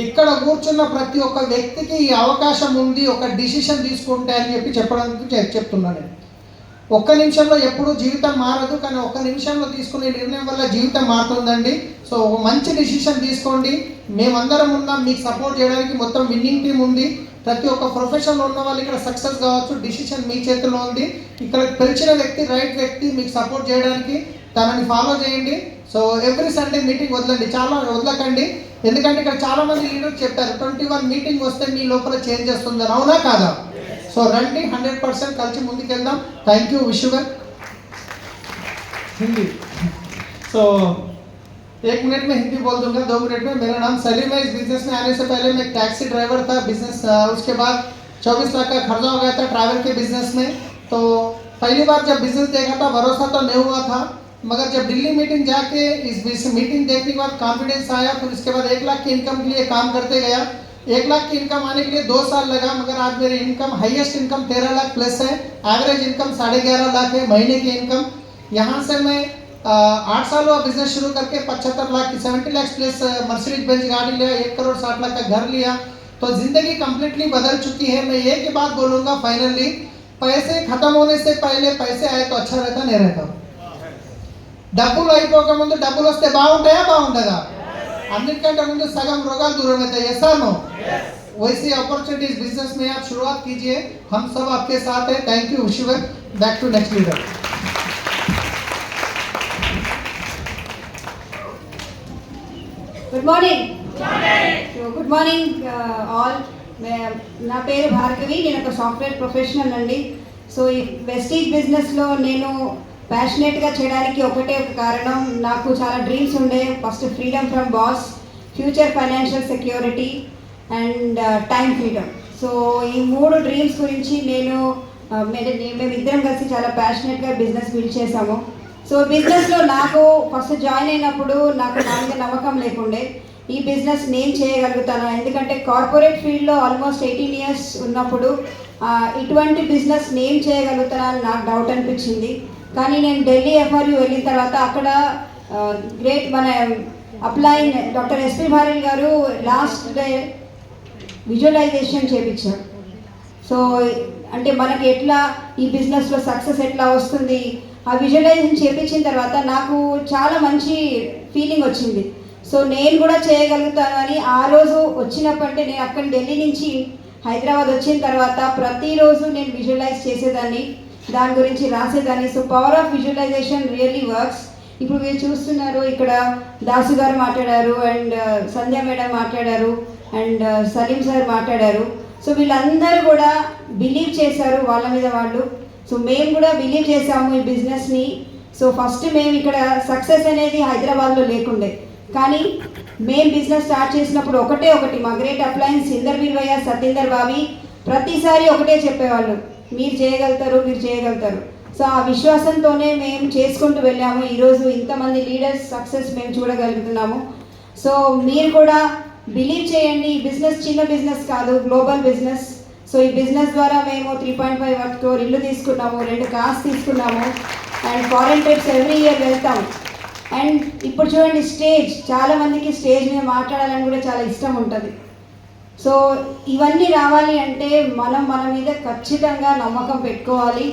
ఇక్కడ కూర్చున్న ప్రతి ఒక్క వ్యక్తికి ఈ అవకాశం ఉంది ఒక డిసిషన్ తీసుకుంటే అని చెప్పడానికి చెప్తున్నాను నేను. ఒక్క నిమిషంలో ఎప్పుడూ జీవితం మారదు, కానీ ఒక్క నిమిషంలో తీసుకునే నిర్ణయం వల్ల జీవితం మారుతుందండి. సో మంచి డిసిషన్ తీసుకోండి. మేమందరం ఉన్నాం మీకు సపోర్ట్ చేయడానికి. మొత్తం విన్నింగ్ టీం ఉంది. ప్రతి ఒక్క ప్రొఫెషన్లో ఉన్న వాళ్ళు ఇక్కడ సక్సెస్ కావచ్చు. డిసిషన్ మీ చేతిలో ఉంది. ఇక్కడ పిలిచిన వ్యక్తి రైట్ వ్యక్తి మీకు సపోర్ట్ చేయడానికి. తనని ఫాలో చేయండి. సో ఎవ్రీ సండే మీటింగ్ వదలకండి. ఎందుకంటే ఇక్కడ చాలామంది లీడర్స్ చెప్పారు 21 మీటింగ్ వస్తే మీ లోపల చేంజ్ వస్తుందని. అవునా కాదా? సో రండి, 100% కలిసి ముందుకెళ్దాం. Thank you. Wish you well. Hindi so 1 minute में हिंदी बोल दूंगा, 2 मिनट में. मेरा नाम सलीम है. इस बिजनेस में आने से पहले मैं टैक्सी ड्राइवर था. बिजनेस उसके बाद 24 लाख का खर्चा हो गया था ट्रैवल के बिजनेस में. तो पहली बार जब बिजनेस देखा था भरोसा तो नहीं हुआ था, मगर जब दिल्ली मीटिंग जाके इस मीटिंग देखने के बाद कॉन्फिडेंस आया. फिर उसके बाद 1 लाख की इनकम के लिए काम करते गया. 1 लाख की इनकम आने के लिए 2 साल लगा, मगर आज मेरी income highest income 13 lakh plus है. एवरेज इनकम 11.5 लाख है महीने की इनकम. यहाँ से मैं 8 साल हुआ बिजनेस शुरू करके 75 लाख की 70 लाख प्लस मर्सिडीज बेंज गाड़ी लिया, 1 करोड़ 60 लाख का घर लिया. तो जिंदगी कंप्लीटली बदल चुकी है. मैं एक ही बात बोलूँगा फाइनली, पैसे खत्म होने से पहले पैसे आए तो अच्छा रहता, नहीं रहता. డబ్బులు అయిపోక ముందు డబ్బులు వస్తే బాగుంటుందా? అన్నిటికంటే ముందు సగం రోగాలు దూరం అవుతాయి. Yes or no? वैसी अपॉर्चुनिटीज बिजनेस में आप शुरुआत कीजिए. हम सब आपके साथ हैं. Thank you. Wish you well. Back to next leader. Good morning. Good morning all. నా పేరు భార్గవి. నేను ఒక సాఫ్ట్వేర్ ప్రొఫెషనల్ అండి. సో ఈ వెస్టీజ్ బిజినెస్లో నేను ప్యాషనేట్గా చేయడానికి ఒకటే ఒక కారణం, నాకు చాలా డ్రీమ్స్ ఉండే. First freedom from boss, future financial security and time freedom. So ఈ 3 డ్రీమ్స్ గురించి మేమిద్దరం కలిసి చాలా ప్యాషనేట్గా బిజినెస్ బిల్డ్ చేశాము. సో బిజినెస్లో నాకు ఫస్ట్ జాయిన్ అయినప్పుడు నాకు నా మీద నమ్మకం లేకుండే ఈ బిజినెస్ నేను చేయగలుగుతాను. ఎందుకంటే కార్పొరేట్ ఫీల్డ్లో ఆల్మోస్ట్ 18 ఇయర్స్ ఉన్నప్పుడు ఇటువంటి బిజినెస్ నేను చేయగలుగుతానని నాకు డౌట్ అనిపించింది. కానీ నేను ఢిల్లీ FRU వెళ్ళిన తర్వాత అక్కడ గ్రేట్ మన అప్లైన్ డాక్టర్ ఎస్పీ భారల్ గారు లాస్ట్ డే విజువలైజేషన్ చేయించారు. సో అంటే మనకి ఎట్లా ఈ బిజినెస్లో సక్సెస్ ఎట్లా వస్తుంది, ఆ విజువలైజేషన్ చేయించిన తర్వాత నాకు చాలా మంచి ఫీలింగ్ వచ్చింది. సో నేను కూడా చేయగలుగుతాను అని ఆ రోజు వచ్చినప్పటి నేను అక్కడ ఢిల్లీ నుంచి హైదరాబాద్ వచ్చిన తర్వాత ప్రతిరోజు నేను విజువలైజ్ చేసేదాన్ని, దాని గురించి రాసేదాన్ని. So power of visualisation really works. ఇప్పుడు మీరు చూస్తున్నారు ఇక్కడ దాసు గారు మాట్లాడారు, అండ్ సంధ్య మేడం మాట్లాడారు, అండ్ సలీం సార్ మాట్లాడారు. సో వీళ్ళందరూ కూడా బిలీవ్ చేశారు వాళ్ళ మీద వాళ్ళు. సో మేము కూడా బిలీవ్ చేసాము ఈ బిజినెస్ని. సో ఫస్ట్ మేము ఇక్కడ సక్సెస్ అనేది హైదరాబాద్లో లేకుండే, కానీ మేము బిజినెస్ స్టార్ట్ చేసినప్పుడు ఒకటి మా గ్రేట్ అప్లయన్స్ ఇందర్ వీర్వయ్య, సతీందర్ బాబీ ప్రతిసారి ఒకటే చెప్పేవాళ్ళు, మీరు చేయగలుగుతారు. సో ఆ విశ్వాసంతోనే మేము చేసుకుంటూ వెళ్ళాము. ఈరోజు ఇంతమంది లీడర్స్ సక్సెస్ మేము చూడగలుగుతున్నాము. సో మీరు కూడా బిలీవ్ చేయండి. ఈ బిజినెస్ చిన్న బిజినెస్ కాదు, గ్లోబల్ బిజినెస్. సో ఈ బిజినెస్ ద్వారా మేము 3.5 crore ఇల్లు తీసుకున్నాము, 2 కార్స్ తీసుకున్నాము, and foreign trips every year వెళ్తాం. అండ్ ఇప్పుడు చూడండి స్టేజ్, చాలామందికి స్టేజ్ మీద మాట్లాడాలని కూడా చాలా ఇష్టం ఉంటుంది. సో ఇవన్నీ రావాలి అంటే మన మీద ఖచ్చితంగా నమ్మకం పెట్టుకోవాలి.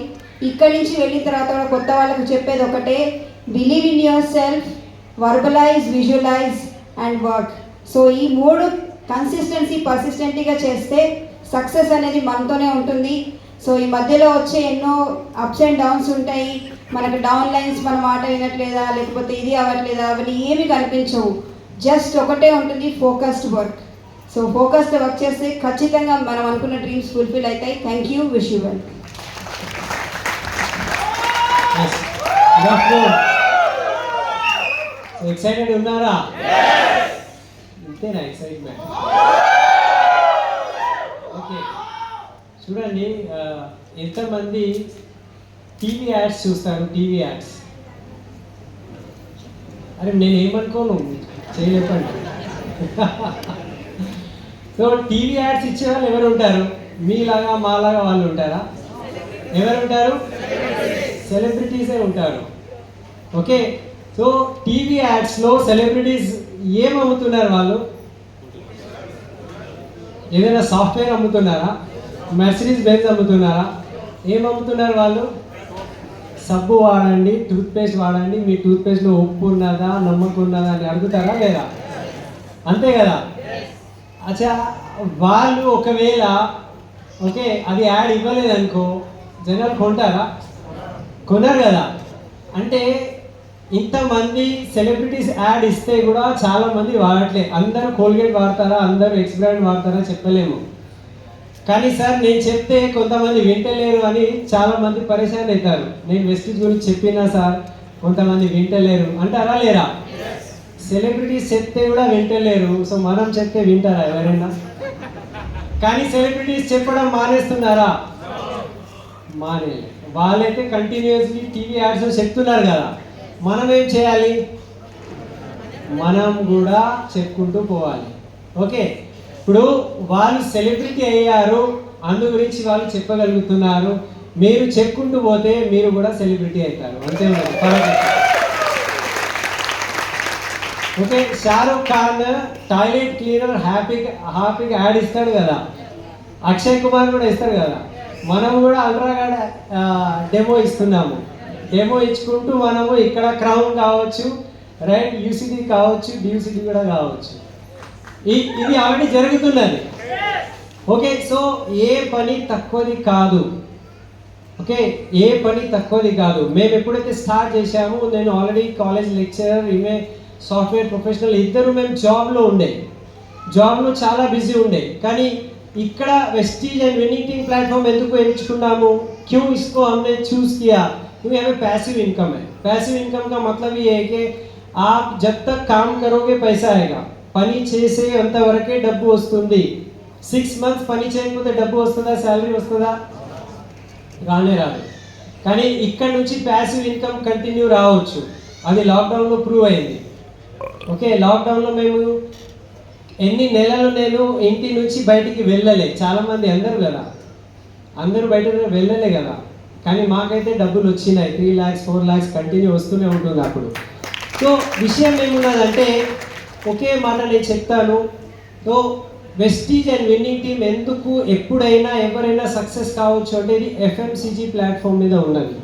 ఇక్కడి నుంచి వెళ్ళిన తర్వాత కూడా కొత్త వాళ్ళకు చెప్పేది ఒకటే, believe in yourself, verbalise, visualise and work. So ఈ 3 కన్సిస్టెన్సీ పర్సిస్టెంట్గా చేస్తే సక్సెస్ అనేది మనతోనే ఉంటుంది. సో ఈ మధ్యలో వచ్చే ఎన్నో అప్స్ అండ్ డౌన్స్ ఉంటాయి. మనకు డౌన్ లైన్స్, మన మాట వినట్లేదా, లేకపోతే ఇది అవ్వట్లేదా, అవన్నీ ఏమి కనిపించవు. జస్ట్ ఒకటే ఉంటుంది, focused work. So focused work చేస్తే ఖచ్చితంగా మనం అనుకున్న డ్రీమ్స్ ఫుల్ఫిల్ అవుతాయి. Thank you. Wish you well. Excited ఉన్నారా? అంతేనా ఎక్సైట్మెంట్? ఓకే, చూడండి ఎంతమంది టీవీ యాడ్స్ చూస్తారు? టీవీ యాడ్స్ అరే నేను ఏమనుకోను, చేయలేపండి. సో టీవీ యాడ్స్ ఇచ్చే వాళ్ళు ఎవరు ఉంటారు? మీలాగా మాలాగా వాళ్ళు ఉంటారా? ఎవరు ఉంటారు? సెలబ్రిటీసే ఉంటారు. ఓకే, సో టీవీ యాడ్స్లో సెలబ్రిటీస్ ఏం అమ్ముతున్నారు? వాళ్ళు ఏదైనా సాఫ్ట్వేర్ అమ్ముతున్నారా? మెర్సిడీస్ బెంజ్ అమ్ముతున్నారా? ఏం అమ్ముతున్నారు వాళ్ళు? సబ్బు వాడండి, టూత్పేస్ట్ వాడండి, మీ టూత్పేస్ట్లో ఉప్పు ఉన్నదా, నమ్మకం ఉన్నదా అని అడుగుతారా లేదా? అంతే కదా. అచ్చా, వాళ్ళు ఒకవేళ ఓకే అది యాడ్ ఇవ్వలేదనుకో జనాలు కొంటారా? కొనరు కదా. అంటే ఇంతమంది సెలబ్రిటీస్ యాడ్ ఇస్తే కూడా చాలామంది వాడట్లే. అందరూ కోల్గేట్ వాడతారా, అందరూ ఎక్స్ బ్రాండ్ వాడతారా చెప్పలేము. కానీ సార్ నేను చెప్తే కొంతమంది వింటలేరు అని చాలామంది పరేషాన్ అవుతారు. నేను వెస్టీజ్ గురించి చెప్పినా సార్ కొంతమంది వింటలేరు అంటారా లేరా? సెలబ్రిటీస్ చెప్తే కూడా వింటలేరు. సో మనం చెప్తే వింటారా ఎవరైనా? కానీ సెలబ్రిటీస్ చెప్పడం మానేస్తున్నారా? మానే. వాళ్ళైతే కంటిన్యూస్లీ టీవీ యాడ్స్ చెప్తున్నారు కదా. మనం ఏం చేయాలి? మనం కూడా చెప్పుకుంటూ పోవాలి. ఓకే, ఇప్పుడు వాళ్ళు సెలబ్రిటీ అయ్యారు, అందు గురించి వాళ్ళు చెప్పగలుగుతున్నారు. మీరు చెప్పుకుంటూ పోతే మీరు కూడా సెలబ్రిటీ అవుతారు. అంతే ఉన్నది. Okay, Shahrukh Khan toilet cleaner హ్యాపీగా యాడ్ ఇస్తాడు కదా. అక్షయ్ కుమార్ కూడా ఇస్తారు కదా. మనం కూడా అల్ట్రాగాడ్ డెమో ఇస్తున్నాము. డెమో ఇచ్చుకుంటూ మనము ఇక్కడ క్రౌన్ కావచ్చు, రైట్, యూసిడి కావచ్చు, డియూసిడి కూడా కావచ్చు. ఇది ఆల్రెడీ జరుగుతున్నది. ఓకే, సో ఏ పని తక్కువది కాదు. ఓకే, ఏ పని తక్కువది కాదు. మేము ఎప్పుడైతే స్టార్ట్ చేశామో, నేను ఆల్రెడీ కాలేజ్ లెక్చరర్, ఈమె సాఫ్ట్వేర్ ప్రొఫెషనల్, ఇద్దరు మేము జాబ్లో చాలా బిజీ ఉండే. కానీ ఇక్కడ వెస్టీజ్ అండ్ విన్నింగ్ టీम प्लेटफॉर्म ఎందుకు ఎంచుకున్నాము? क्यों इसको हमने चूज किया? क्योंकि हमें पैसिव इनकम है. पैसिव इनकम का मतलब ये है कि आप जब तक काम करोगे पैसा आएगा. పని చేసే అంతవరకే డబ్బు వస్తుంది. 6 months పని చేయకపోతే డబ్బు వస్తుందా? శాలరీ వస్తుందా? రానే రాదు. కానీ ఇక్కడ నుంచి ప్యాసివ్ ఇన్కమ్ కంటిన్యూ రావచ్చు. అది లాక్డౌన్లో ప్రూవ్ అయింది. ఓకే, లాక్డౌన్లో మేము ఎన్ని నెలలు నేను ఇంటి నుంచి బయటికి వెళ్ళలే. చాలామంది అందరూ కదా, అందరూ బయట వెళ్ళలే కదా. కానీ మాకైతే డబ్బులు వచ్చినాయి. 3 lakhs 4 lakhs కంటిన్యూ వస్తూనే ఉంటుంది అప్పుడు. సో విషయం ఏమున్నదంటే, ఒకే మాట నేను చెప్తాను. So Vestige and winning team ఎందుకు ఎప్పుడైనా ఎవరైనా సక్సెస్ కావచ్చు అంటే ఇది ఎఫ్ఎంసీజీ ప్లాట్ఫామ్ మీద ఉన్నది.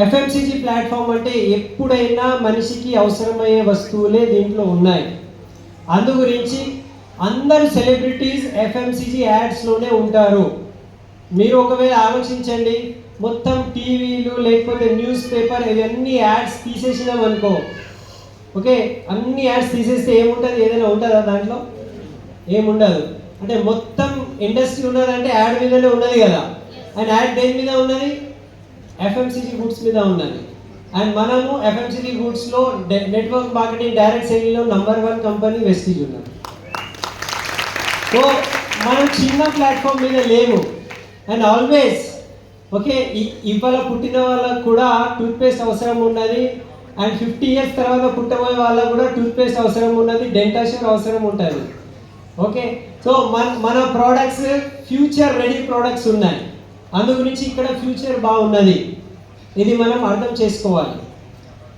ఎఫ్ఎంసీజీ ప్లాట్ఫామ్ అంటే ఎప్పుడైనా మనిషికి అవసరమయ్యే వస్తువులే దీంట్లో ఉన్నాయి. అందు గురించి అందరు సెలబ్రిటీస్ ఎఫ్ఎంసీజీ యాడ్స్లోనే ఉంటారు. మీరు ఒకవేళ ఆలోచించండి, మొత్తం టీవీలు లేకపోతే న్యూస్ పేపర్ ఇవన్నీ యాడ్స్ తీసేసినాం అనుకో. ఓకే, అన్ని యాడ్స్ తీసేస్తే ఏముంటుంది? ఏదైనా ఉంటుందా దాంట్లో? ఏముండదు. అంటే మొత్తం ఇండస్ట్రీ ఉన్నదంటే యాడ్ మీదనే ఉన్నది కదా. అండ్ యాడ్ దేని మీద ఉన్నది? ఎఫ్ఎంసీజీ గుడ్స్ మీద ఉన్నది. అండ్ మనము ఎఫ్ఎంసీజీ గుడ్స్లో నెట్వర్క్ మార్కెటింగ్ డైరెక్ట్ సేలింగ్లో నంబర్ 1 కంపెనీ వెస్టీజ్ ఉన్నది. సో మనం చిన్న ప్లాట్ఫామ్ మీద లేము. అండ్ ఆల్వేస్ ఓకే, ఇవాళ పుట్టిన వాళ్ళకు కూడా టూత్పేస్ట్ అవసరం ఉన్నది. అండ్ 50 years తర్వాత పుట్టబోయే వాళ్ళకు కూడా టూత్పేస్ట్ అవసరం ఉన్నది, డెంటాషర్ అవసరం ఉంటుంది. ఓకే, సో మన ప్రోడక్ట్స్ ఫ్యూచర్ రెడీ ప్రోడక్ట్స్ ఉన్నాయి. అందు గురించి ఇక్కడ ఫ్యూచర్ బాగున్నది. ఇది మనం అర్థం చేసుకోవాలి.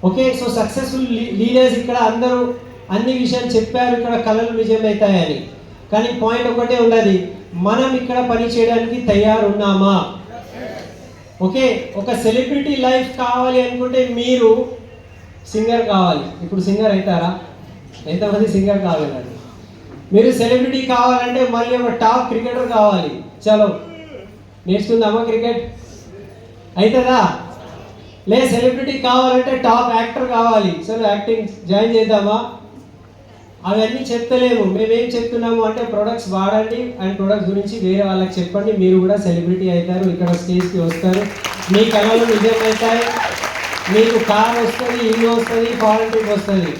ఓకే, సో సక్సెస్ఫుల్ లీడర్స్ ఇక్కడ అందరూ అన్ని విషయాలు చెప్పారు, ఇక్కడ కళలు నిజమవుతాయని. కానీ పాయింట్ ఒకటే ఉన్నది, మనం ఇక్కడ పని చేయడానికి తయారున్నామా? ఓకే, ఒక సెలబ్రిటీ లైఫ్ కావాలి అనుకుంటే మీరు సింగర్ కావాలి. ఇప్పుడు సింగర్ అవుతారా? ఎంతమంది సింగర్ కావాలండి? మీరు సెలబ్రిటీ కావాలంటే మళ్ళీ ఒక టాప్ క్రికెటర్ కావాలి. చలో నేర్చుకుందామా క్రికెట్? అవుతుందా? లే, సెలబ్రిటీ కావాలంటే టాప్ యాక్టర్ కావాలి. చలో యాక్టింగ్ జాయిన్ చేద్దామా? అవన్నీ చెప్తలేము. మేమేం చెప్తున్నాము అంటే ప్రొడక్ట్స్ వాడండి అండ్ ప్రొడక్ట్స్ గురించి వేరే వాళ్ళకి చెప్పండి. మీరు కూడా సెలబ్రిటీ అవుతారు, ఇక్కడ స్టేజ్కి వస్తారు, మీ కళలు నిజమవుతాయి, మీకు కార్ వస్తుంది, ఇల్లు వస్తుంది, ఫారెన్ ట్రిప్ వస్తుంది.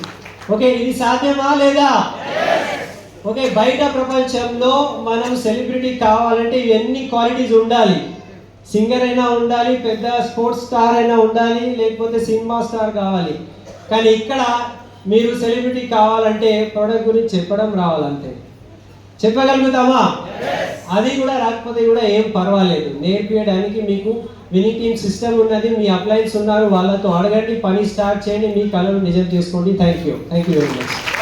ఓకే, ఇది సాధ్యమా లేదా? ఓకే, బయట ప్రపంచంలో మనం సెలబ్రిటీ కావాలంటే ఇవన్నీ క్వాలిటీస్ ఉండాలి. సింగర్ అయినా ఉండాలి, పెద్ద స్పోర్ట్స్ స్టార్ అయినా ఉండాలి, లేకపోతే సినిమా స్టార్ కావాలి. కానీ ఇక్కడ మీరు సెలబ్రిటీ కావాలంటే ప్రొడక్ట్ గురించి చెప్పడం రావాలంటే. చెప్పగలుగుతామా? అది కూడా రాకపోతే కూడా ఏం పర్వాలేదు, నేర్పించడానికి మీకు వినింగ్ టీమ్ సిస్టమ్ ఉన్నది, మీ అప్లయన్స్ ఉన్నారు, వాళ్ళతో అడగండి, పని స్టార్ట్ చేయండి, మీ కళను నిజం చేసుకోండి. Thank you very much.